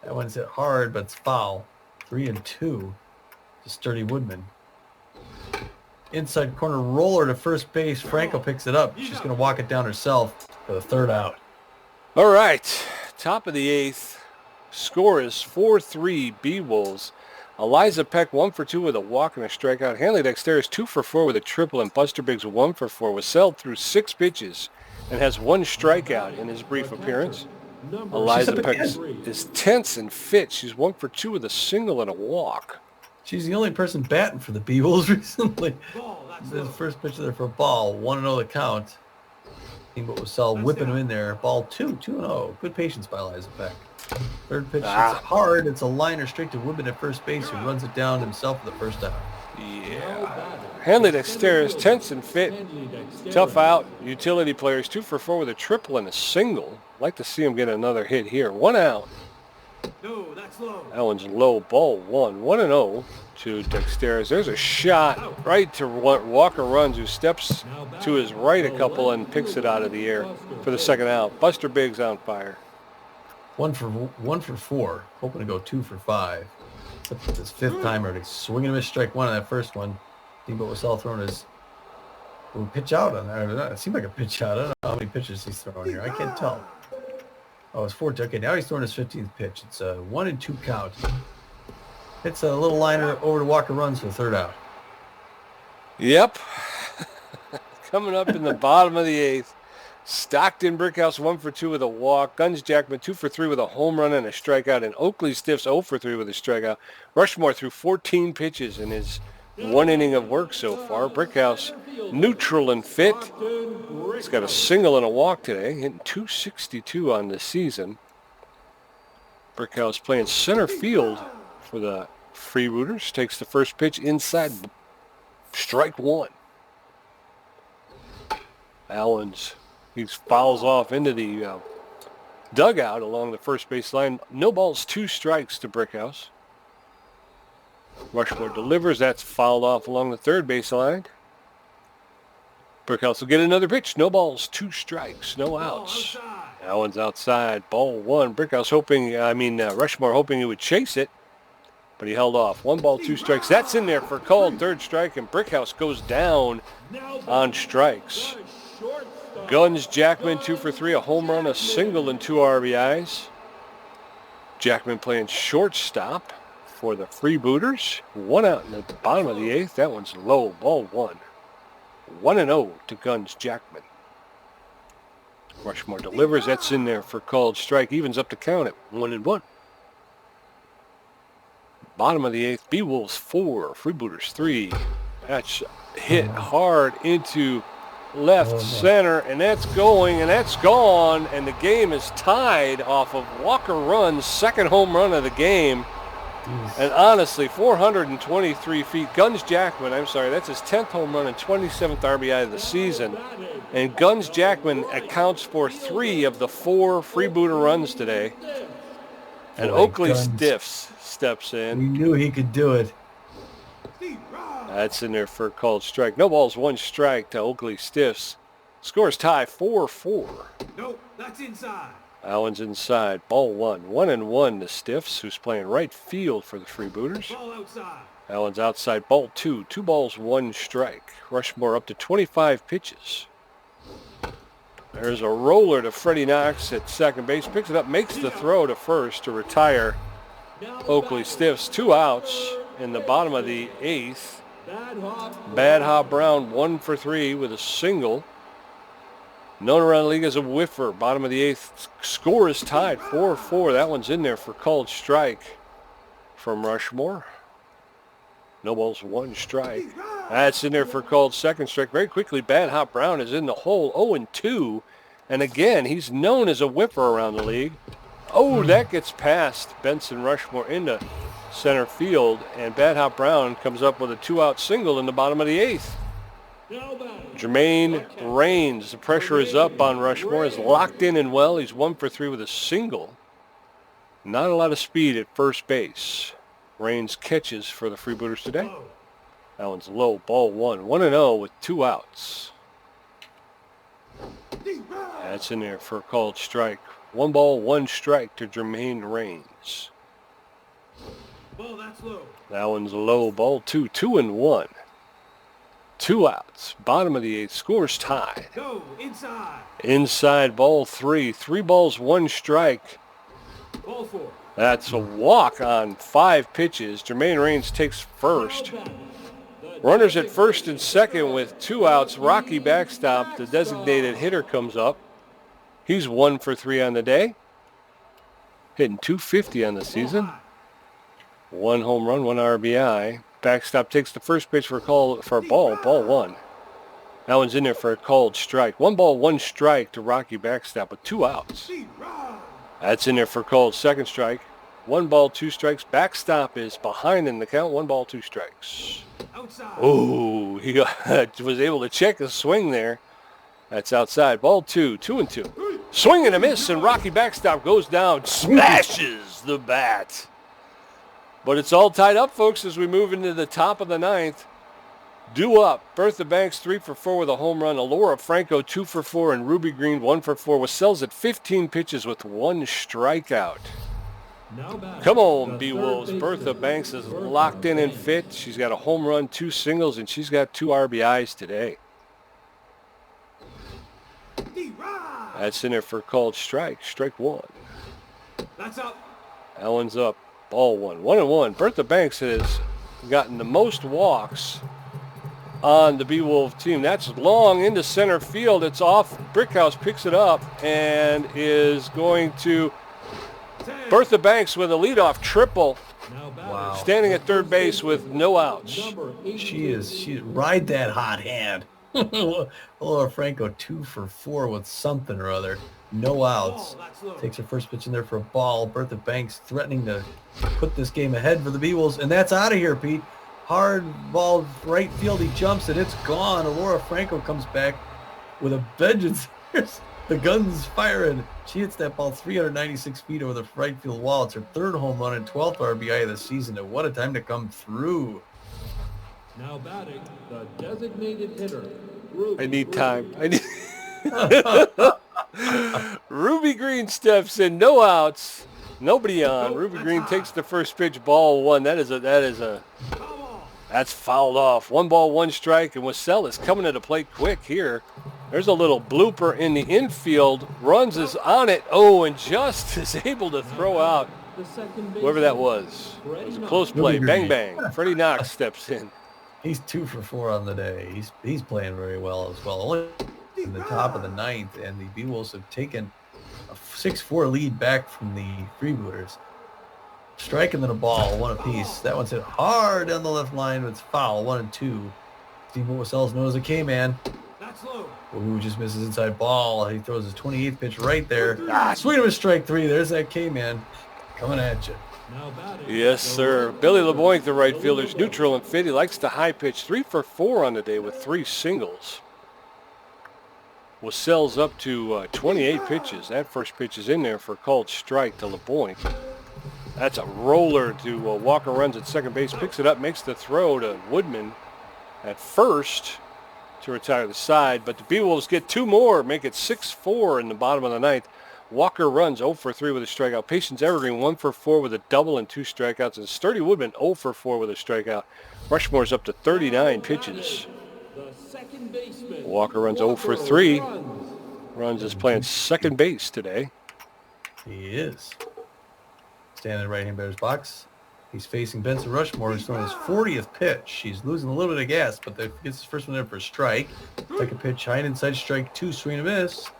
That one's hit hard, but it's foul. 3-2 to Sturdy Woodman. Inside corner roller to first base. Franco picks it up. She's going to walk it down herself for the 3rd out. All right. Top of the 8th. Score is 4-3 B-Wolves. Eliza Peck 1 for 2 with a walk and a strikeout. Hanley Dexter is 2 for 4 with a triple, and Buster Biggs 1 for 4. Was Wasell through 6 pitches and has 1 strikeout in his brief appearance. Eliza Peck is tense and fit. She's 1 for 2 with a single and a walk. She's the only person batting for the B-Wolves recently. The first pitch there for a ball. 1-0 the count. But Wasell whipping him in there. Ball 2-0. Good patience by Eliza Peck. 3rd pitch, it's hard. It's a liner straight to Woodman at first base, who runs it down himself for the 1st out. Yeah. Hanley Dexter is tense and fit. Tough out. Utility players 2 for 4 with a triple and a single. Like to see him get another hit here. 1 out. No, that's low. That one's low. Ball 1. 1-0 to Dexter. There's a shot right to Walker Runs, who steps to his right a couple and picks it out of the air for the 2nd out. Buster Biggs on fire. 1 for 4, hoping to go 2 for 5. It's his 5th time already. Swinging and a miss, strike 1 on that first one. But Wasell throwing his Ooh, pitch out on that. It seemed like a pitch out. I don't know how many pitches he's throwing here. I can't tell. Oh, it's 4. Okay, now he's throwing his 15th pitch. It's a 1-2 count. It's a little liner over to Walker runs for the 3rd out. Yep. Coming up in the bottom of the 8th. Stockton Brickhouse 1 for 2 with a walk. Guns Jackman 2 for 3 with a home run and a strikeout. And Oakley Stiffs 0 for 3 with a strikeout. Rushmore threw 14 pitches in his 1 inning of work so far. Brickhouse neutral and fit. He's got a single and a walk today, hitting .262 on the season. Brickhouse playing center field for the Freebooters. Takes the first pitch inside. Strike 1. Allens, he fouls off into the dugout along the first base line. No balls, 2 strikes to Brickhouse. Rushmore delivers. That's fouled off along the third base line. Brickhouse will get another pitch. No balls, 2 strikes, no outs. That one's outside. Ball 1. Rushmore hoping he would chase it, but he held off. 1 ball, 2 strikes. That's in there for called 3rd strike, and Brickhouse goes down on strikes. Guns Jackman 2 for 3, a home run, a single, and 2 RBIs. Jackman playing shortstop for the Freebooters. 1 out in the bottom of the 8th. That one's low. Ball 1. 1-0 to Guns Jackman. Rushmore delivers. That's in there for called strike. Evens up the count at 1-1. Bottom of the 8th. B-Wolves 4. Freebooters 3. That's hit hard into left center, and that's going, and that's gone, and the game is tied off of Walker Run's 2nd home run of the game. And honestly, 423 feet. Guns Jackman, that's his 10th home run and 27th RBI of the season. And Guns Jackman accounts for 3 of the 4 Freebooter runs today. And Oakley Stiffs steps in. We knew he could do it. That's in there for a called strike. No balls, 1 strike to Oakley Stiffs. Scores tie 4-4. Nope, that's inside. Allen's inside. Ball 1. 1-1 to Stiffs, who's playing right field for the Freebooters. Ball outside. Allen's outside. Ball 2. 2 balls, 1 strike. Rushmore up to 25 pitches. There's a roller to Freddie Knox at second base. Picks it up, makes the throw to first to retire Oakley Stiffs. 2 outs in the bottom of the 8th. Bad Hop Brown 1 for 3 with a single. Known around the league as a whiffer. Bottom of the 8th. Score is tied 4-4. That one's in there for called strike from Rushmore. No balls, 1 strike. That's in there for called 2nd strike. Very quickly, Bad Hop Brown is in the hole, 0-2. And again, he's known as a whiffer around the league. Oh, that gets past Benson Rushmore into center field. And Bad Hop Brown comes up with a 2-out single in the bottom of the 8th. Jermaine Raines, the pressure is up on Rushmore, is locked in and well. He's 1 for 3 with a single. Not a lot of speed at first base. Raines catches for the Freebooters today. That one's low. Ball 1. 1-0 with 2 outs. That's in there for a called strike. 1 ball, 1 strike to Jermaine Raines. Ball, that's low. That one's low. Ball 2. 2-1. 2 outs. Bottom of the 8th. Scores tied. Go inside. Inside, ball 3. 3 balls, 1 strike. Ball 4. That's a walk on 5 pitches. Jermaine Raines takes first. Runners at first and second with 2 outs. Rocky backstop. The designated hitter comes up. He's 1 for 3 on the day. Hitting .250 on the season. 1 home run, 1 RBI. Backstop takes the first pitch for a ball. Ball 1. That one's in there for a called strike. 1 ball, 1 strike to Rocky backstop with 2 outs. That's in there for called 2nd strike. 1 ball, 2 strikes. Backstop is behind in the count. 1 ball, 2 strikes. Oh, he was able to check the swing there. That's outside. Ball 2. 2-2. Swing and a miss, and Rocky backstop goes down. Smashes the bat. But it's all tied up, folks, as we move into the top of the 9th. Due up. Bertha Banks 3 for 4 with a home run. Alora Franco 2 for 4, and Ruby Green 1 for 4. Wasells at 15 pitches with 1 strikeout. Come on, B-Wolves. Bertha Banks is locked in and fit. She's got a home run, 2 singles, and she's got 2 RBIs today. That's in there for a called strike. Strike one. That's up. Allen's up. Ball one. 1-1. Bertha Banks has gotten the most walks on the B-Wolf team. That's long into center field. It's off. Brickhouse picks it up and is going to... Bertha Banks with a leadoff triple. Wow. Standing at third base with no outs. She ride that hot hand. Laura Franco 2 for 4 with something or other. No outs. Takes her first pitch in there for a ball. Bertha Banks threatening to put this game ahead for the B-Wolves. And that's out of here, Pete. Hard ball right field. He jumps and it's gone. Laura Franco comes back with a vengeance. The gun's firing. She hits that ball 396 feet over the right field wall. It's her third home run and 12th RBI of the season. And what a time to come through. Now batting, the designated hitter. Ruby I need Green. time. I need... Ruby Green steps in. No outs. Nobody on. Ruby Green takes the first pitch. Ball one. That's fouled off. 1 ball, 1 strike. And Wassell is coming to the plate quick here. There's a little blooper in the infield. Runs is on it. Oh, and just is able to throw out whoever that was. It was a close play. Bang, bang. Freddie Knox steps in. He's 2 for 4 on the day. He's playing very well as well. Only in the top of the 9th, and the B-Wolves have taken a 6-4 lead back from the Freebooters. Strike and then a ball, 1 apiece. That one's hit hard down the left line. It's foul, 1-2. Steve Wassell's known as a K-man. That's low. Ooh, just misses inside ball. He throws his 28th pitch right there. Swing of a strike 3. There's that K-man coming at you. Yes, sir. Billy LeBoink, the right fielder's neutral and fit. He likes the high pitch. 3 for 4 on the day with 3 singles. Wassell's up to 28 pitches. That first pitch is in there for a called strike to LeBoink. That's a roller to Walker. Runs at second base, picks it up, makes the throw to Woodman at first to retire the side. But the B-Wolves get 2 more, make it 6-4 in the bottom of the 9th. Walker runs 0 for 3 with a strikeout. Patience Evergreen 1 for 4 with a double and 2 strikeouts. And Sturdy Woodman 0 for 4 with a strikeout. Rushmore's up to 39 pitches. Walker runs 0 for 3. Runs is playing second base today. He is. Standing in the right-hand batter's box. He's facing Benson Rushmore, who's throwing his 40th pitch. He's losing a little bit of gas, but gets his first one in for a strike. Second pitch, high and inside strike 2, swing and a miss.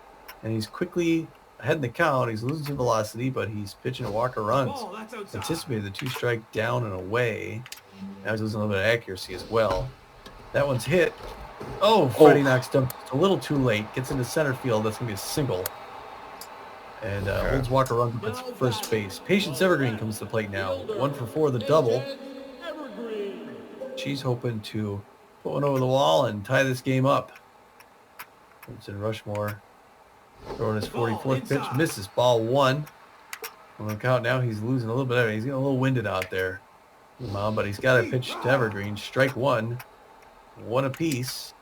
And he's quickly ahead in the count. He's losing some velocity, but he's pitching to Walker runs. Anticipated the 2-strike down and away. Now he's losing a little bit of accuracy as well. That one's hit. Oh, Freddie Knox dumped a little too late. Gets into center field. That's going to be a single. And holds Walker runs up at first base. Patience Evergreen comes to the plate now. 1 for 4 the double. She's hoping to put one over the wall and tie this game up. Benson Rushmore throwing his 44th pitch. Misses. Ball 1. On the count now, he's losing a little bit of it. He's getting a little winded out there. But he's got a pitch to Evergreen. Strike 1. 1 apiece.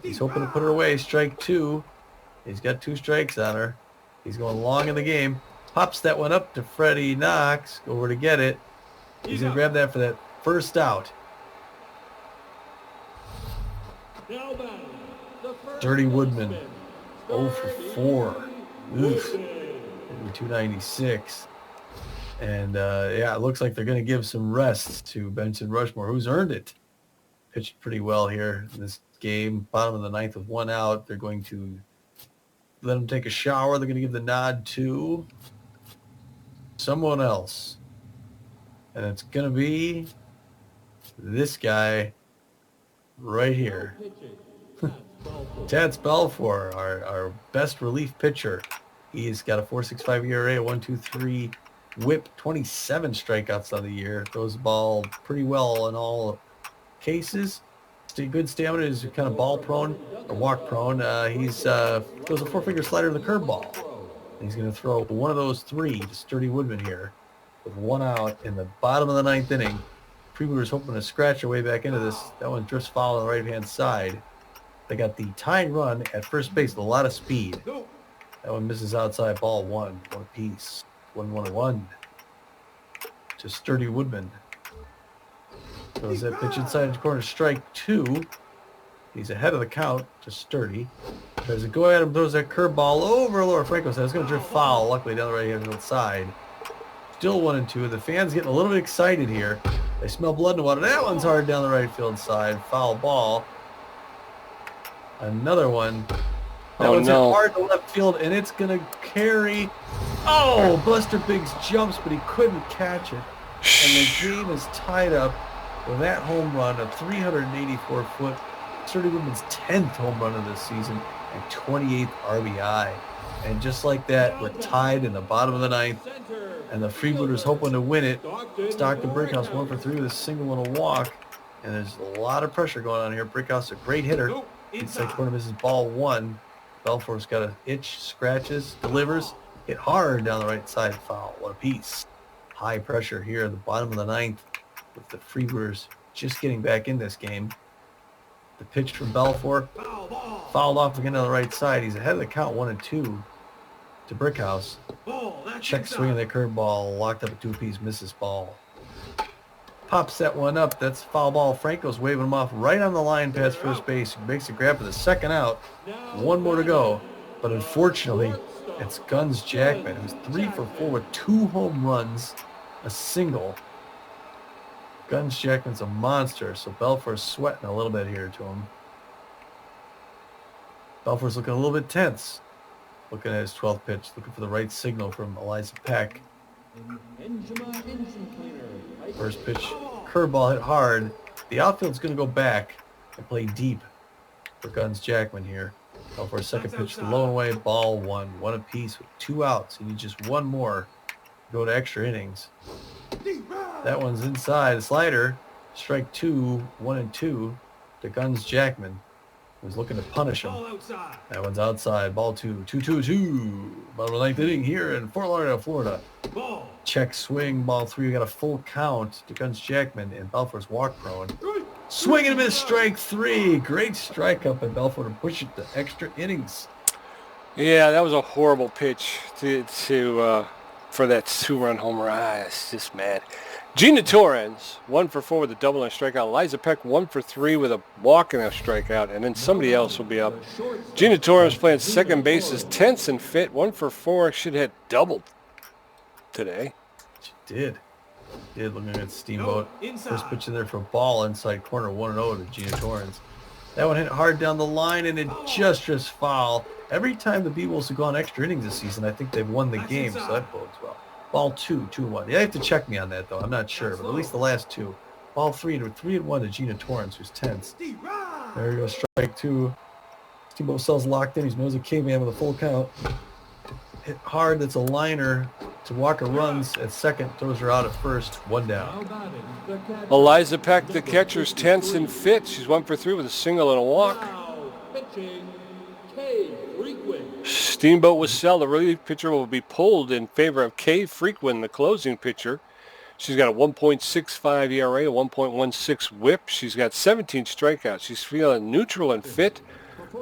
He's hoping to put her away. Strike 2. He's got 2 strikes on her. He's going long in the game. Pops that one up to Freddie Knox. Over to get it. He's going to grab that for that first out. Dirty Woodman. 0 for 4. Oof. 296. And, yeah, it looks like they're going to give some rest to Benson Rushmore, who's earned it. Pitched pretty well here in this game. Bottom of the 9th with 1 out. They're going to let him take a shower. They're going to give the nod to someone else. And it's going to be this guy right here. Tats Belfour, our best relief pitcher. He's got a 4.65 ERA, a 1.23 whip, 27 strikeouts on the year. Throws the ball pretty well in all cases. Good stamina, is kind of ball prone or walk prone. He's throws a 4-finger slider in the curveball. He's going to throw one of those 3 to Sturdy Woodman here with 1 out in the bottom of the 9th inning. Freebooters hoping to scratch their way back into this. That one drifts foul on the right-hand side. They got the tying run at first base with a lot of speed. That one misses outside, ball 1 apiece. 1-1-1 to Sturdy Woodman. Throws that pitch inside the corner, strike 2. He's ahead of the count to Sturdy. There's a go at him, throws that curveball over Laura Franco's head. It's going to drift foul, luckily down the right-hand side. Still 1-2. The fans getting a little bit excited here. They smell blood in the water. That one's hard down the right field side. Foul ball. Another one. That one's hard to left field, and it's going to carry. Oh, Buster Biggs jumps, but he couldn't catch it. And the game is tied up with that home run, a 384-foot, Sturdy Women's 10th home run of this season and 28th RBI. And just like that, we're tied in the bottom of the ninth, and the Freebooters hoping to win it. Stockton Brickhouse 1 for 3 with a single and a walk, and there's a lot of pressure going on here. Brickhouse a great hitter. Inside corner misses ball 1. Belfour's got an itch, scratches, delivers, hit hard down the right side, foul. What a piece. High pressure here at the bottom of the ninth with the Freebooters just getting back in this game. The pitch from Belfour, fouled off again on the right side. He's ahead of the count 1-2 to Brickhouse. Check swing of the curveball, locked up a 2-piece, misses ball. Pops that one up. That's foul ball. Franco's waving him off right on the line past first base. He makes a grab for the second out. One more to go. But unfortunately, it's Guns Jackman, who's 3 for 4 with 2 home runs, a single. Guns Jackman's a monster, so Belfour's sweating a little bit here to him. Belfour's looking a little bit tense. Looking at his 12th pitch, looking for the right signal from Eliza Peck. First pitch, curveball hit hard. The outfield's going to go back and play deep for Guns Jackman here. For a second pitch, low and away, ball 1. 1 apiece with 2 outs. You need just one more to go to extra innings. That one's inside. Slider, strike 2, 1-2 to Guns Jackman, who's looking to punish him. That one's outside. Ball 2, 2-2-2. Bottom of the ninth inning here in Fort Lauderdale, Florida. Check swing, ball 3. We got a full count to Guns Jackman, and Belfour's walk prone. Swing and a miss, strike 3. Great strike up by Belfour to push it to extra innings. Yeah, that was a horrible pitch for that 2-run homer. It's just mad. Gina Torrens, 1 for 4 with a double and a strikeout. Eliza Peck, 1 for 3 with a walk and a strikeout, and then somebody else will be up. Gina Torrens playing second base is tense and fit. 1 for 4. Should have doubled today. She did. Looking at Steamboat. First pitch in there for a ball inside corner, 1-0 to Gina Torrens. That one hit hard down the line, and it just foul. Every time the B-Wolves have gone extra innings this season, I think they've won the game, so that bodes well. Ball 2, 2-1. You have to check me on that, though. I'm not sure, but at least the last 2. Ball 3-1 to Gina Torrens, who's tense. There he goes, strike 2. Steamboat Cell's locked in. He's knows a caveman with a full count. Hit hard. That's a liner. To Walker runs at second, throws her out at first. 1 down. Eliza Peck, the catcher's tense and fit. She's 1 for 3 with a single and a walk. Steamboat was Cell. The relief pitcher will be pulled in favor of Kay Frequin, the closing pitcher. She's got a 1.65 ERA, a 1.16 whip. She's got 17 strikeouts. She's feeling neutral and fit.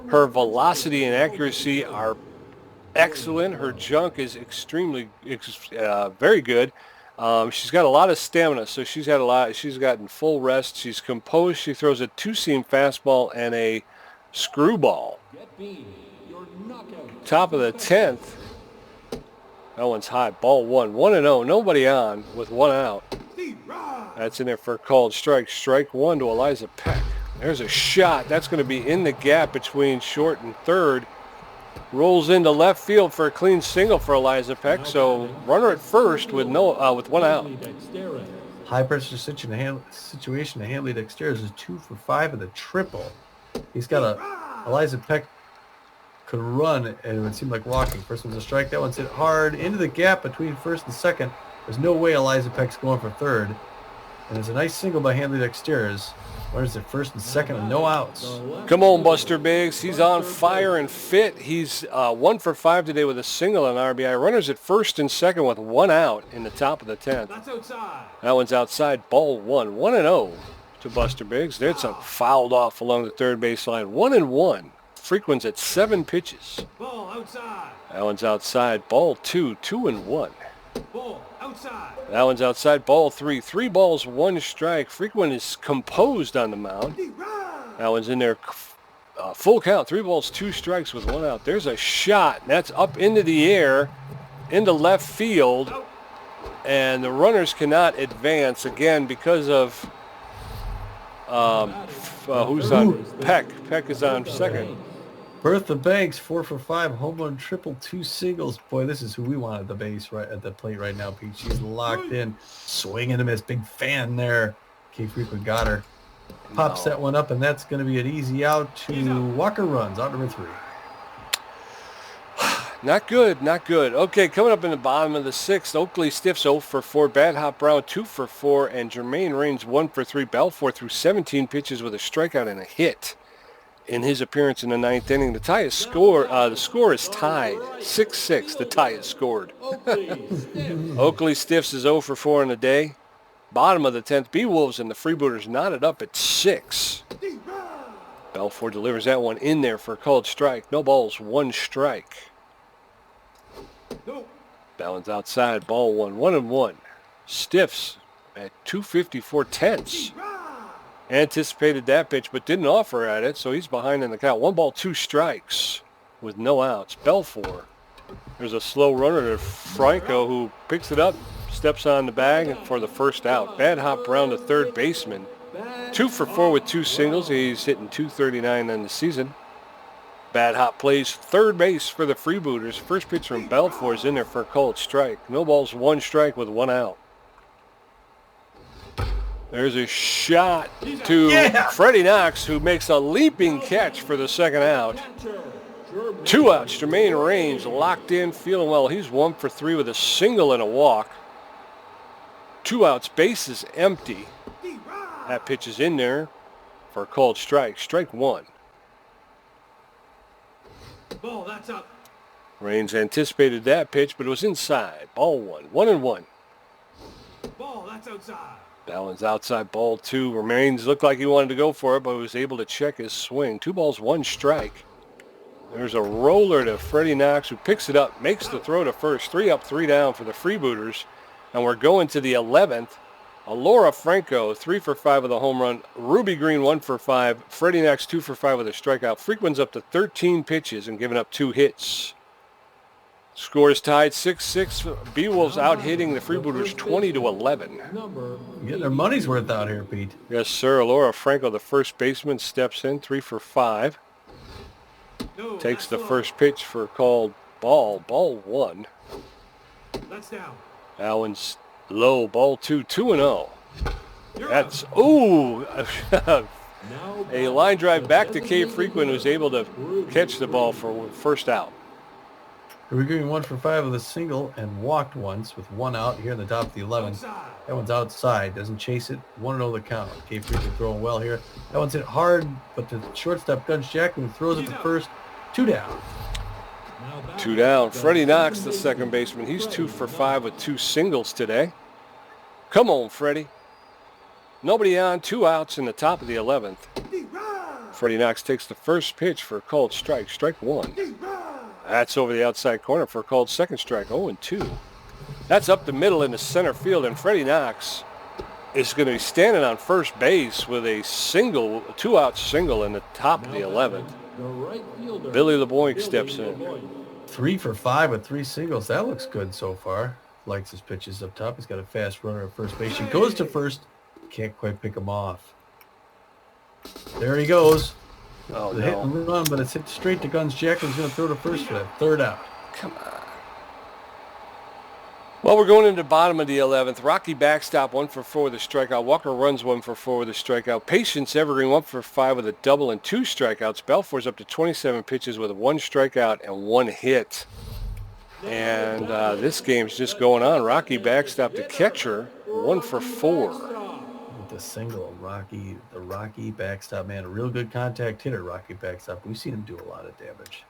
Her velocity and accuracy are excellent. Her junk is very good. She's got a lot of stamina, so she's gotten full rest. She's composed. She throws a 2-seam fastball and a screwball. Top of the 10th. That one's high. Ball 1. 1-0. Nobody on with 1 out. That's in there for a called strike. Strike 1 to Eliza Peck. There's a shot. That's going to be in the gap between short and third. Rolls into left field for a clean single for Eliza Peck. So runner at first with 1 out. High pressure situation to Hanley Dexter's is 2 for 5 with a triple. He's got Eliza Peck could run, and it would seem like walking. First one's a strike. That one's hit hard into the gap between first and second. There's no way Eliza Peck's going for third. And there's a nice single by Hanley Dexter's. Runners at first and second and no outs. Come on, Buster Biggs. He's on fire and fit. He's 1 for 5 today with a single and RBI. Runners at first and second with 1 out in the top of the 10th. That's outside. That one's outside. Ball 1. 1-0 to Buster Biggs. There's a fouled off along the third base line. 1-1. Frequen's at 7 pitches. Ball outside. That one's outside. Ball 2. 2-1. Ball outside. That one's outside. Ball 3. 3 balls, 1 strike. Frequent is composed on the mound. That one's in there Full count, 3 balls, 2 strikes with 1 out. There's a shot. That's up into the air, into left field. And the runners cannot advance again because of who's on Peck. Peck is on second. Bertha Banks, 4 for 5, home run, triple, 2 singles. Boy, this is who we want at the base, right at the plate right now, Pete. She's locked in, swing and a miss. Big fan there. K Frequent got her. Pops that one up, and that's going to be an easy out to Walker runs, out number 3. Not good, not good. Okay, coming up in the bottom of the 6th, Oakley Stiffs 0 for 4, Bad Hop Brown 2 for 4, and Jermaine Raines 1 for 3. Belfour threw 17 pitches with a strikeout and a hit in his appearance in the 9th inning. The tie is scored. The score is tied, 6-6. The tie is scored. Oakley Stiffs is 0 for 4 in the day. Bottom of the 10th, B-Wolves and the Freebooters knotted up at 6. Belfour delivers that one in there for a called strike. No balls, 1 strike. Balance outside, ball 1, 1-1. Stiffs at 254 tenths. Anticipated that pitch, but didn't offer at it, so he's behind in the count. 1 ball, 2 strikes with no outs. Belfour. There's a slow runner to Franco, who picks it up, steps on the bag for the first out. Bad Hop Brown, the third baseman. 2 for 4 with 2 singles. He's hitting .239 on the season. Bad Hop plays third base for the Freebooters. First pitch from Belfour is in there for a called strike. No balls, 1 strike with 1 out. There's a shot to Freddie Knox, who makes a leaping catch for the second out. 2 outs. Jermaine Raines locked in, feeling well. He's 1 for 3 with a single and a walk. 2 outs. Base is empty. That pitch is in there for a called strike. Strike 1. Ball, that's up. Raines anticipated that pitch, but it was inside. Ball 1. 1-1. Ball, that's outside. Balance outside, ball 2. Raines looked like he wanted to go for it, but was able to check his swing. 2 balls, 1 strike. There's a roller to Freddie Knox, who picks it up, makes the throw to first. 3 up, 3 down for the Freebooters. And we're going to the 11th. Alora Franco, 3 for 5 with a home run. Ruby Green, 1 for 5. Freddie Knox, 2 for 5 with a strikeout. Frequent's up to 13 pitches and giving up 2 hits. Score is tied 6-6. B-Wolves out hitting the Freebooters 20-11. Getting their money's worth out here, Pete. Yes, sir. Alora Franco, the first baseman, steps in, 3 for 5. Takes the first pitch for a called ball. Ball 1. That's down. That one's low. Ball 2. 2-0. That's, ooh, a line drive back to K Frequent, who's able to catch the ball for first out. We're going 1 for 5 with a single and walked once with 1 out here in the top of the 11th. That one's outside. Doesn't chase it. 1-0 the count. K Frequent throwing well here. That one's hit hard, but the shortstop Gunch Jackman throws it to first. 2 down. 2 down. Freddie Knox, the second baseman. He's 2 for 5 with 2 singles today. Come on, Freddie. Nobody on. 2 outs in the top of the 11th. Freddie Knox takes the first pitch for a called strike. Strike 1. That's over the outside corner for a called second strike. 0-2. That's up the middle into center field, and Freddie Knox is going to be standing on first base with a single, 2-out single in the top of the 11th. Billy LeBoink steps in. 3 for 5 with 3 singles. That looks good so far. Likes his pitches up top. He's got a fast runner at first base. He goes to first. Can't quite pick him off. There he goes. Oh, the hit and run, but it's hit straight to Guns. Jackman's going to throw to first for that 3rd out. Come on. Well, we're going into the bottom of the 11th. Rocky backstop, 1 for 4 with a strikeout. Walker runs 1 for 4 with a strikeout. Patience Evergreen, 1 for 5 with a double and 2 strikeouts. Belfour's up to 27 pitches with 1 strikeout and 1 hit. And this game's just going on. Rocky backstop, the catcher, 1 for 4. The single, the Rocky backstop, man, a real good contact hitter, Rocky backstop. We've seen him do a lot of damage.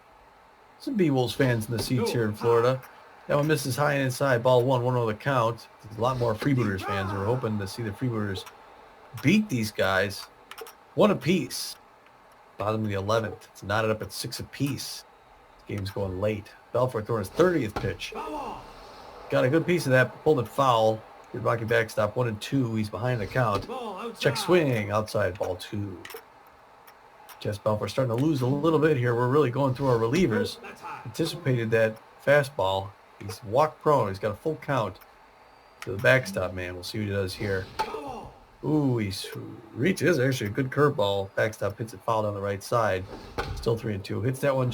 Some B-Wolves fans in the seats here in Florida. That one misses high and inside. Ball 1, 1-0 the count. There's a lot more Freebooters fans who are hoping to see the Freebooters beat these guys 1 apiece. Bottom of the 11th. It's knotted up at 6 apiece. This game's going late. Belfour throwing his 30th pitch. Got a good piece of that. Pulled it foul. Good Rocky backstop, 1-2. He's behind the count. Check swing, outside, ball 2. Jess Balfour starting to lose a little bit here. We're really going through our relievers. That's high. Anticipated that fastball. He's walk prone. He's got a full count to the backstop man. We'll see what he does here. Ball. Ooh, he's reaches. Actually a good curveball. Backstop hits it foul down the right side. Still 3-2. Hits that one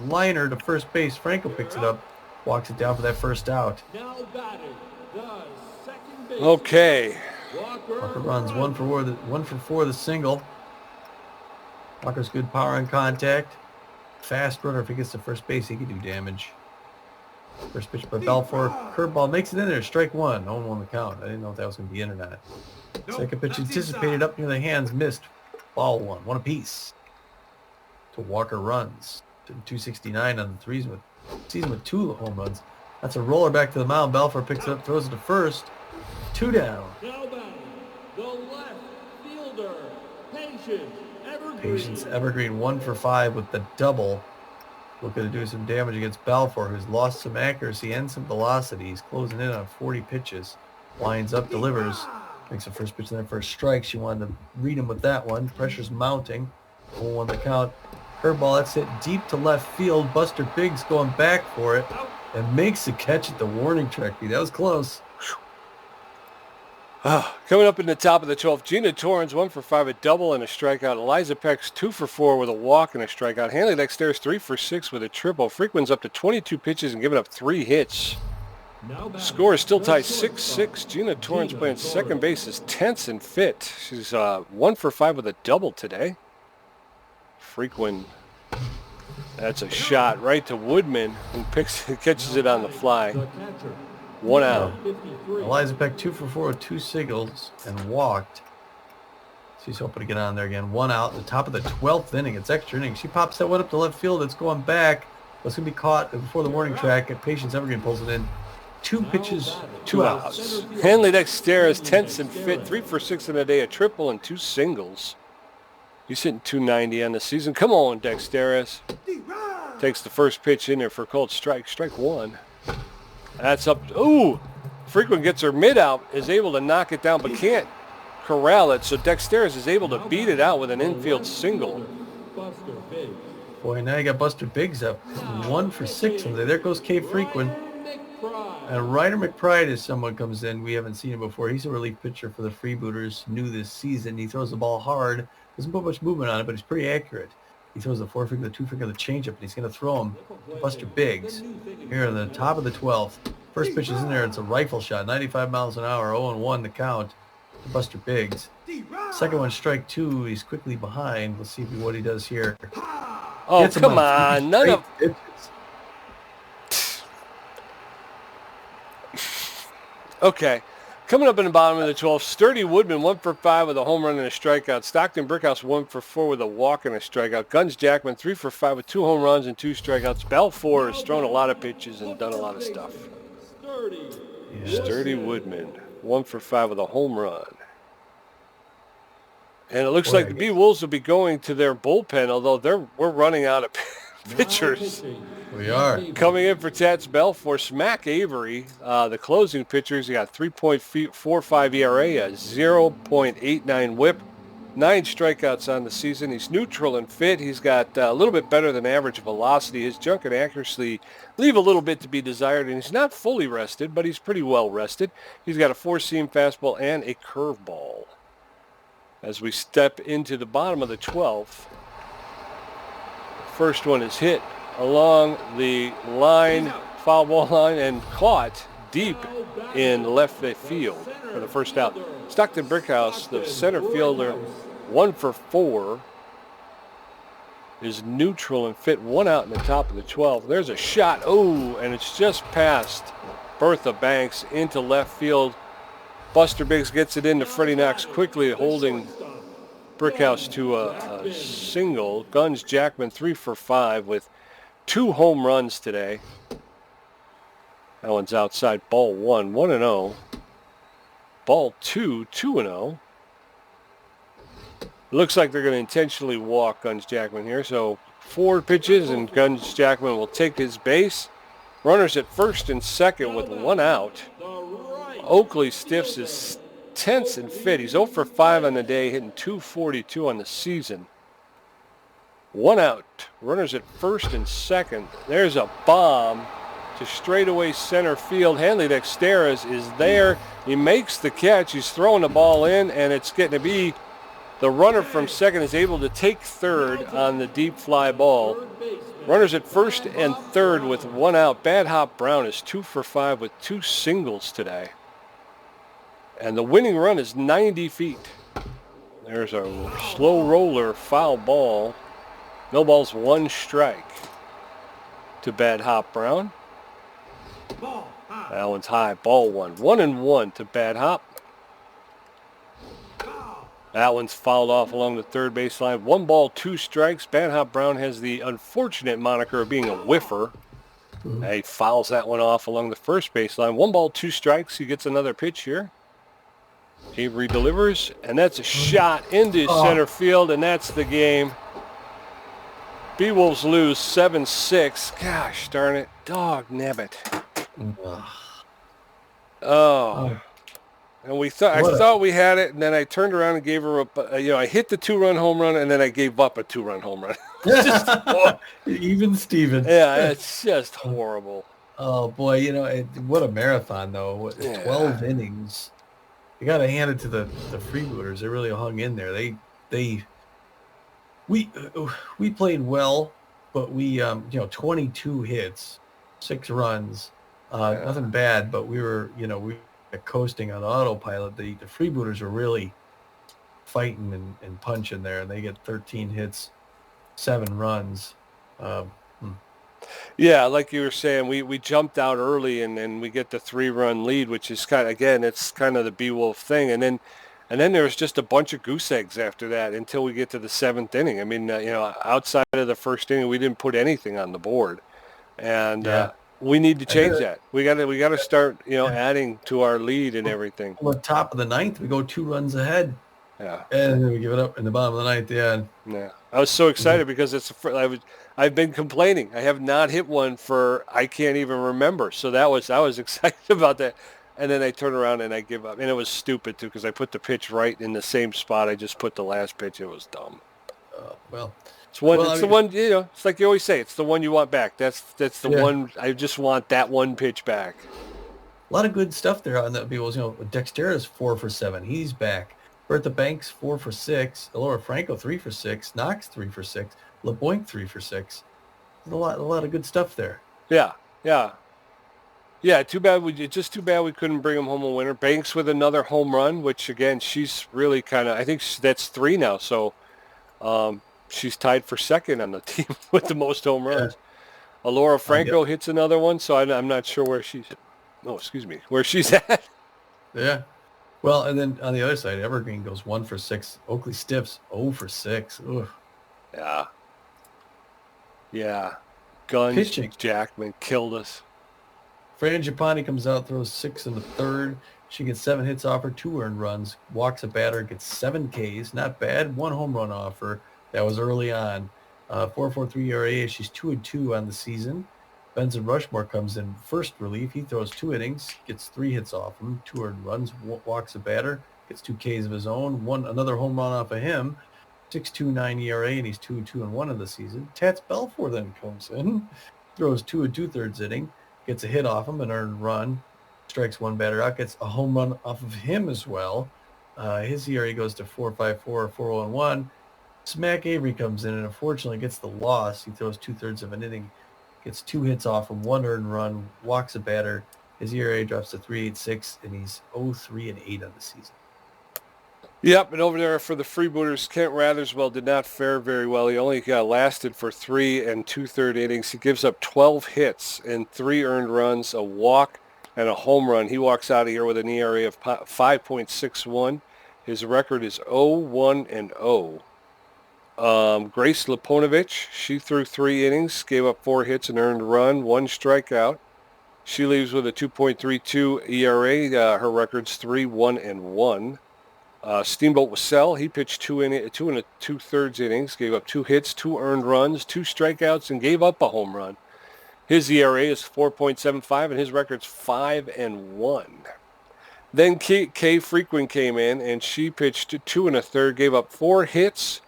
liner to first base. Franco picks it up. Walks it down for that first out. Now batting, the second base. Okay. Walker runs 1 for 4 the single. Walker's good power on contact. Fast runner. If he gets to first base, he can do damage. First pitch by Balfour. Curveball makes it in there. Strike 1. 0-1 the count. I didn't know if that was going to be in or not. Nope, Second pitch that's anticipated inside. up near the hands. Missed. Ball 1. 1 apiece. To Walker runs. To 269 on the season with 2 home runs. That's a roller back to the mound. Balfour picks it up, throws it to first. 2 down. Now batting, the left fielder, Patience Evergreen. Patience Evergreen 1 for 5 with the double. Looking to do some damage against Balfour, who's lost some accuracy and some velocity. He's closing in on 40 pitches. Winds up, delivers. Makes the first pitch in there for a strike. She wanted to read him with that one. Pressure's mounting. 0-1 the count. Curveball, that's hit deep to left field. Buster Biggs going back for it and makes the catch at the warning track. That was close. Coming up in the top of the 12th, Gina Torrens 1 for 5, a double and a strikeout. Eliza Peck's 2 for 4 with a walk and a strikeout. Hanley Dexter's 3 for 6 with a triple. Frequen's up to 22 pitches and giving up 3 hits. Now batting, Score is still the tied shortstop, 6-6. Gina Torrens Gina playing second Torrens. base is tense and fit. She's 1 for 5 with a double today. Frequin, that's a shot right to Woodman, who catches it on the fly. The catcher, 1 out. 53. Eliza Peck 2 for 4 with 2 singles and walked. She's hoping to get on there again. 1 out. The top of the 12th inning. It's extra inning. She pops that one up to left field. It's going back. It's going to be caught before the warning track. And Patience Evergreen pulls it in. 2 pitches, 2 outs. Hanley Dexter is tense and fit, 3 for 6 in a day, a triple and 2 singles. He's hitting 290 on the season. Come on, Dexteris. Takes the first pitch in there for a cold strike. Strike 1. That's up. Ooh! Frequent gets her mid out, is able to knock it down, but can't corral it. So Dexteris is able to beat it out with an infield single. Buster Biggs. Boy, now you got Buster Biggs up. 1 for 6. And there goes Kay Frequin. McBride. And Ryder McBride is someone comes in. We haven't seen him before. He's a relief pitcher for the Freebooters, new this season. He throws the ball hard. Doesn't put much movement on it, but he's pretty accurate. He throws the 4-finger, the 2-finger, the changeup, and he's going to throw him to Buster Biggs here in the top of the 12th. First pitch is in there. It's a rifle shot, 95 miles an hour, 0-1 the count to Buster Biggs. Second one, strike 2. He's quickly behind. Let's see what he does here. Oh, Gets him come 3 on. None of... pitches. Okay. Coming up in the bottom of the 12th, Sturdy Woodman 1 for 5 with a home run and a strikeout. Stockton Brickhouse 1 for 4 with a walk and a strikeout. Guns Jackman 3 for 5 with 2 home runs and 2 strikeouts. Balfour has thrown a lot of pitches and done a lot of stuff. Sturdy. Yeah. Sturdy Woodman 1 for 5 with a home run. And it looks Boy, like the B Wolves will be going to their bullpen, although we're running out of pitchers. We are. Coming in for Tats Balfour, Smack Avery, the closing pitchers. He got 3.45 ERA, a 0.89 WHIP, 9 strikeouts on the season. He's neutral and fit. He's got a little bit better than average velocity. His junk and accuracy leave a little bit to be desired, and he's not fully rested, but he's pretty well rested. He's got a 4-seam fastball and a curveball. As we step into the bottom of the 12th, first one is hit along the line, foul ball line, and caught deep in left field for the first out. Stockton Brickhouse, the center fielder, 1 for 4, is neutral and fit, 1 out in the top of the 12th. There's a shot, oh, and it's just past Bertha Banks into left field. Buster Biggs gets it into Freddie Knox quickly, holding Brickhouse to a single. Guns Jackman 3 for 5 with 2 home runs today. That one's outside. Ball 1, 1-0. Ball 2, 2-0. Looks like they're going to intentionally walk Guns Jackman here. So 4 pitches and Guns Jackman will take his base. Runners at first and second with 1 out. Oakley Stiffs is tense and fit. He's 0 for 5 on the day, hitting .242 on the season. 1 out. Runners at first and second. There's a bomb to straightaway center field. Hanley Dexteras is there. He makes the catch. He's throwing the ball in, and it's getting to be the runner from second is able to take third on the deep fly ball. Runners at first and third with 1 out. Bad Hop Brown is 2 for 5 with 2 singles today. And the winning run is 90 feet. There's a slow roller foul ball. No balls, 1 strike to Bad Hop Brown. Ball. High. That one's high. Ball 1. 1-1 to Bad Hop. Foul. That one's fouled off along the third baseline. 1 ball, 2 strikes. Bad Hop Brown has the unfortunate moniker of being a whiffer. He fouls that one off along the first baseline. 1 ball, 2 strikes. He gets another pitch here. He redelivers, and that's a shot into center field, and that's the game. B-Wolves lose 7-6. Gosh darn it. Dog nabbit. Oh. And I thought we had it, and then I turned around and gave her I hit the 2-run home run, and then I gave up a 2-run home run. Even Steven. Yeah, it's just horrible. Oh, boy, what a marathon, though. 12 innings. You got to hand it to the Freebooters. They really hung in there. We played well, but we 22 hits, 6 runs, nothing bad. But we were coasting on autopilot. The Freebooters were really fighting and punching there, and they get 13 hits, 7 runs. Yeah, like you were saying, we jumped out early and then we get the 3-run lead, which is it's kind of the B-Wolf thing, and then there was just a bunch of goose eggs after that until we get to the 7th inning. I mean, outside of the first inning, we didn't put anything on the board, and we need to change that. We got to start adding to our lead and everything. On the top of the 9th, we go 2 runs ahead. Yeah, and then we give it up in the bottom of the 9th. Yeah, I was so excited because I've been complaining. I have not hit one for I can't even remember. So I was excited about that. And then I turn around and I give up. And it was stupid too because I put the pitch right in the same spot I just put the last pitch. It was dumb. It's the one, it's like you always say, it's the one you want back. That's the one, I just want that one pitch back. A lot of good stuff there on that Beatles. Dexter's 4 for 7. He's back. Bertha Banks 4 for 6. Elora Franco 3 for 6. Knox 3 for 6. LeBoink 3 for 6. There's a lot of good stuff there. Yeah. Too bad we couldn't bring him home a winner. Banks with another home run, which again she's really I think that's 3 now. So she's tied for second on the team with the most home runs. Yeah. Elora Franco hits another one, so I'm not sure where she's. Oh, excuse me, where she's at. Yeah. Well, and then on the other side, Evergreen goes 1 for 6. Oakley Stiffs 0 for 6. Ugh. Yeah. Guns. Pitching. Jackman killed us. Fran Giappani comes out, throws 6 in the 3rd. She gets 7 hits off her, 2 earned runs, walks a batter, gets 7 Ks. Not bad. 1 home run off her. That was early on. 4.43 ERA. She's 2-2 on the season. Benson Rushmore comes in first relief. He throws 2 innings, gets 3 hits off him, 2 earned runs, walks a batter, gets 2 Ks of his own, another home run off of him, 6.29 ERA, and he's 2-1 of the season. Tats Belfour then comes in, throws 2 2/3 inning, gets a hit off him, an earned run, strikes 1 batter out, gets a home run off of him as well. His ERA goes to 4.54, 4.01. Smack Avery comes in and unfortunately gets the loss. He throws 2/3 of an inning, gets 2 hits off him, 1 earned run, walks a batter. His ERA drops to 3.86, and he's 0-3-8 on the season. Yep, and over there for the Freebooters, Kent Ratherswell did not fare very well. He only lasted for 3 2/3 innings. He gives up 12 hits and 3 earned runs, a walk, and a home run. He walks out of here with an ERA of 5.61. His record is 0-1-0. Grace Leponovich, she threw 3 innings, gave up 4 hits, an earned run, 1 strikeout. She leaves with a 2.32 ERA. Her record's 3-1-1. Steamboat Wassell, he pitched 2 2.3 innings, gave up 2 hits, 2 earned runs, 2 strikeouts, and gave up a home run. His ERA is 4.75, and his record's 5-1. Then Kay Frequin came in, and she pitched 2 1/3, gave up 4 hits,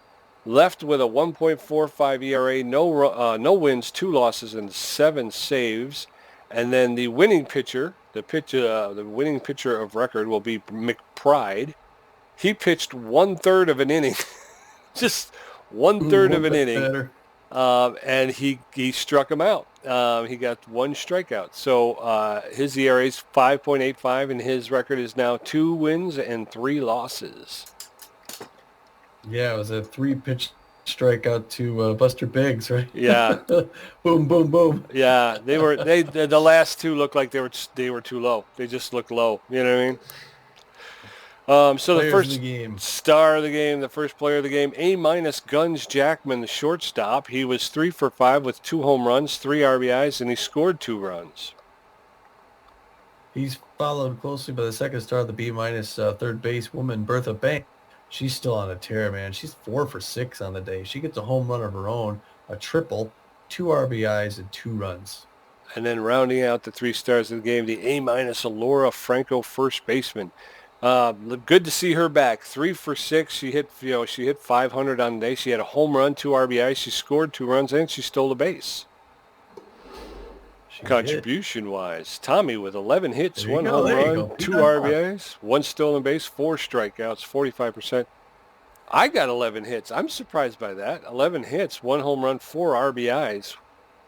Left with a 1.45 ERA, no wins, 2 losses, and 7 saves. And then the winning pitcher, the winning pitcher of record will be McPride. He pitched 1/3 of an inning, just 1/3 of an inning, and he struck him out. He got 1 strikeout. So his ERA is 5.85, and his record is now 2 wins and 3 losses. Yeah, it was a 3-pitch strikeout to Buster Biggs, right? Yeah. Boom, boom, boom. Yeah, the last 2 looked like they were too low. They just looked low. You know what I mean? So the first star of the game, the first player of the game, A- Guns Jackman, the shortstop. He was 3 for 5 with 2 home runs, 3 RBIs, and he scored 2 runs. He's followed closely by the second star of the B- third base woman, Bertha Bank. She's still on a tear, man. She's 4 for 6 on the day. She gets a home run of her own, a triple, 2 RBIs, and 2 runs. And then rounding out the 3 stars of the game, the A-, Alora Franco, first baseman. Good to see her back. 3 for 6. She hit 500 on the day. She had a home run, 2 RBIs. She scored 2 runs, and she stole a base. Contribution-wise, Tommy with 11 hits, 1 home run, 2 RBIs, 1 stolen base, 4 strikeouts, 45%. I got 11 hits. I'm surprised by that. 11 hits, 1 home run, 4 RBIs,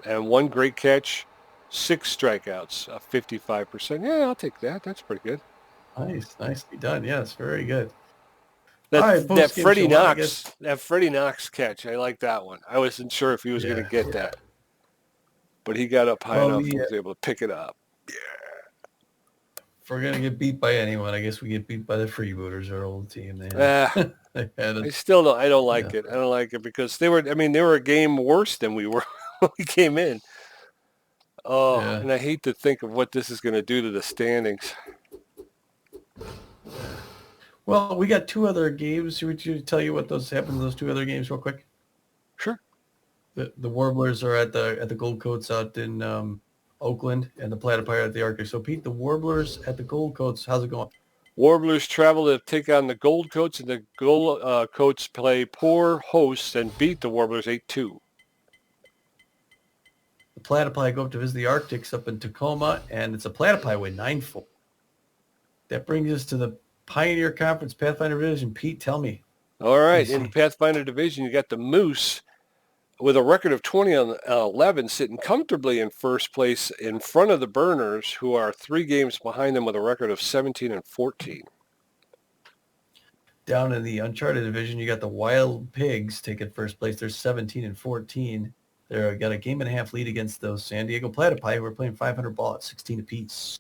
and 1 great catch, 6 strikeouts, 55%. Yeah, I'll take that. That's pretty good. Nice. Nicely done. Yes, very good. That Freddie Knox catch, I like that one. I wasn't sure if he was going to get that. But he got up high enough and was able to pick it up. Yeah. If we're going to get beat by anyone, I guess we get beat by the Freebooters, our old team. I don't like it. I don't like it because they were a game worse than we were when we came in. And I hate to think of what this is going to do to the standings. Well, we got 2 other games. Should we tell you what happened in those 2 other games real quick? Sure. The Warblers are at the Gold Coats out in Oakland, and the Platypi at the Arctic. So, Pete, the Warblers at the Gold Coats, how's it going? Warblers travel to take on the Gold Coats, and the Gold Coats play poor hosts and beat the Warblers 8-2. The Platypi go up to visit the Arctics up in Tacoma, and it's a Platypi win 9-4. That brings us to the Pioneer Conference Pathfinder Division. Pete, tell me. All right, in the Pathfinder Division, you got the Moose with a record of 20-11, sitting comfortably in first place in front of the Burners, who are 3 games behind them with a record of 17-14. Down in the Uncharted Division, you got the Wild Pigs taking first place. They're 17-14. They've got a 1.5 lead against those San Diego Platypi, who are playing 500 ball at 16 apiece.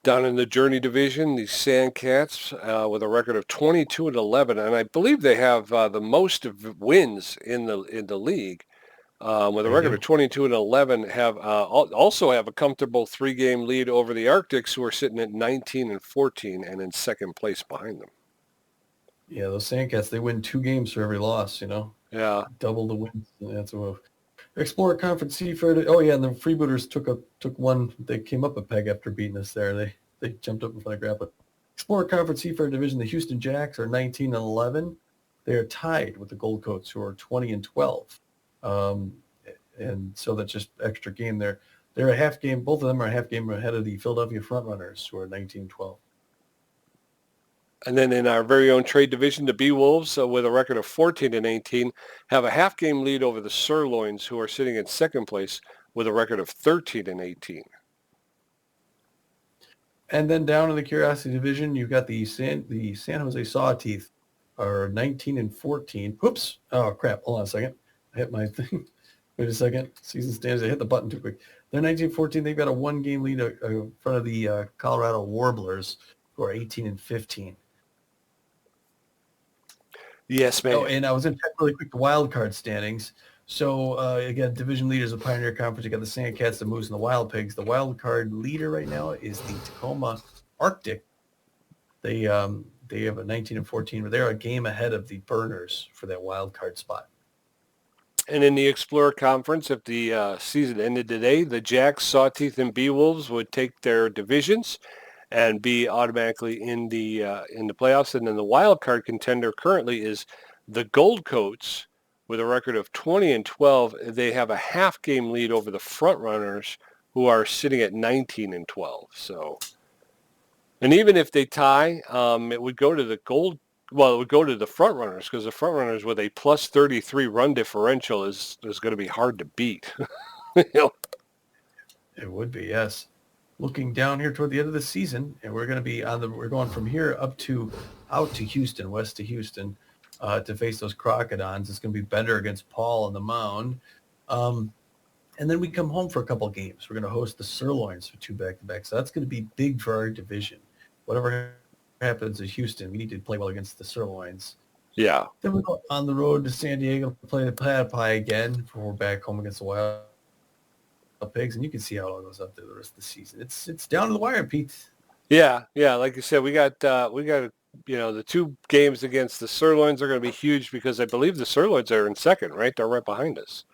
Down in the Journey Division, the Sandcats with a record of 22-11, and I believe they have the most of wins in the league. With a record of 22-11, also have a comfortable 3-game lead over the Arctics, who are sitting at 19-14 and in second place behind them. Yeah, those Sandcats, they win 2 games for every loss. Yeah, double the wins. That's a Explorer Conference Seafair. Oh yeah, and the Freebooters took one. They came up a peg after beating us there. They jumped up in front of Grappa. Explorer Conference Seafair Division. The Houston Jacks are 19-11. They are tied with the Gold Coats, who are 20-12. And so that's just extra game there. They're a half game. Both of them are a half game ahead of the Philadelphia Frontrunners, who are 19-12. And then in our very own trade division, the B-Wolves, with a record of 14-18, have a half-game lead over the Sirloins, who are sitting in second place with a record of 13-18. And then down in the Curiosity division, you've got the San Jose Sawteeth are 19-14. Whoops! Oh crap! Hold on a second. I hit my thing. Wait a second. Season standings. I hit the button too quick. They're 19-14. They've got a 1-game lead in front of the Colorado Warblers, who are 18-15. Yes, man. Oh, and I was going to check really quick the wild card standings. So, again, division leaders of Pioneer Conference. You got the Sandcats, the Moose, and the Wild Pigs. The wild card leader right now is the Tacoma Arctic. They have a 19-14, but they're a game ahead of the Burners for that wild card spot. And in the Explorer Conference, if the season ended today, the Jacks, Sawteeth, and Bee-Wolves would take their divisions and be automatically in the playoffs. And then the wild card contender currently is the Gold Coats, with a record of 20-12. They have a half game lead over the front runners, who are sitting at 19-12. So, and even if they tie, it would go to the gold. Well, it would go to the front runners, because the front runners with a plus 33 run differential is going to be hard to beat. You know? It would be, yes. Looking down here toward the end of the season, and we're going to be we're going from here out to Houston, west to Houston, to face those Crocodons. It's going to be Bender against Paul on the mound. And then we come home for a couple games. We're going to host the Sirloins for 2 back-to-back. So that's going to be big for our division. Whatever happens at Houston, we need to play well against the Sirloins. Yeah. Then we go on the road to San Diego to play the Platypi again before we're back home against the Wild Pigs. And you can see how it all goes up there the rest of the season. It's down to the wire, Pete. Yeah. Like you said, we got the 2 games against the Sirloins are going to be huge, because I believe the Sirloins are in second, right? They're right behind us.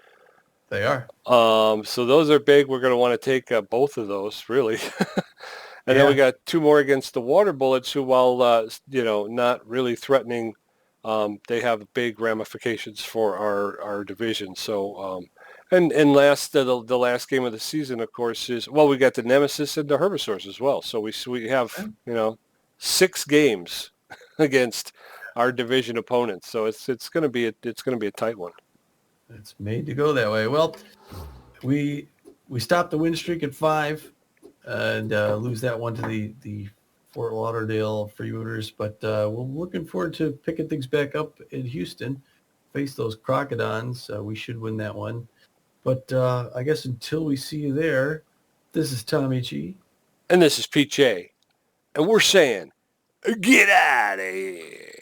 They are. So those are big. We're going to want to take both of those, really. And then we got 2 more against the Water Bullets, who, while not really threatening, they have big ramifications for our division. So, and last the last game of the season, of course, is, well, we got the Nemesis and the Herbivores as well. So we have 6 games against our division opponents. So it's going to be a tight one. It's made to go that way. Well, we stopped the win streak at 5 and lose that one to the Fort Lauderdale Freebooters. But we're looking forward to picking things back up in Houston, face those Crocodons. We should win that one. But I guess until we see you there, this is Tommy G. And this is Pete J. And we're saying, get out of here.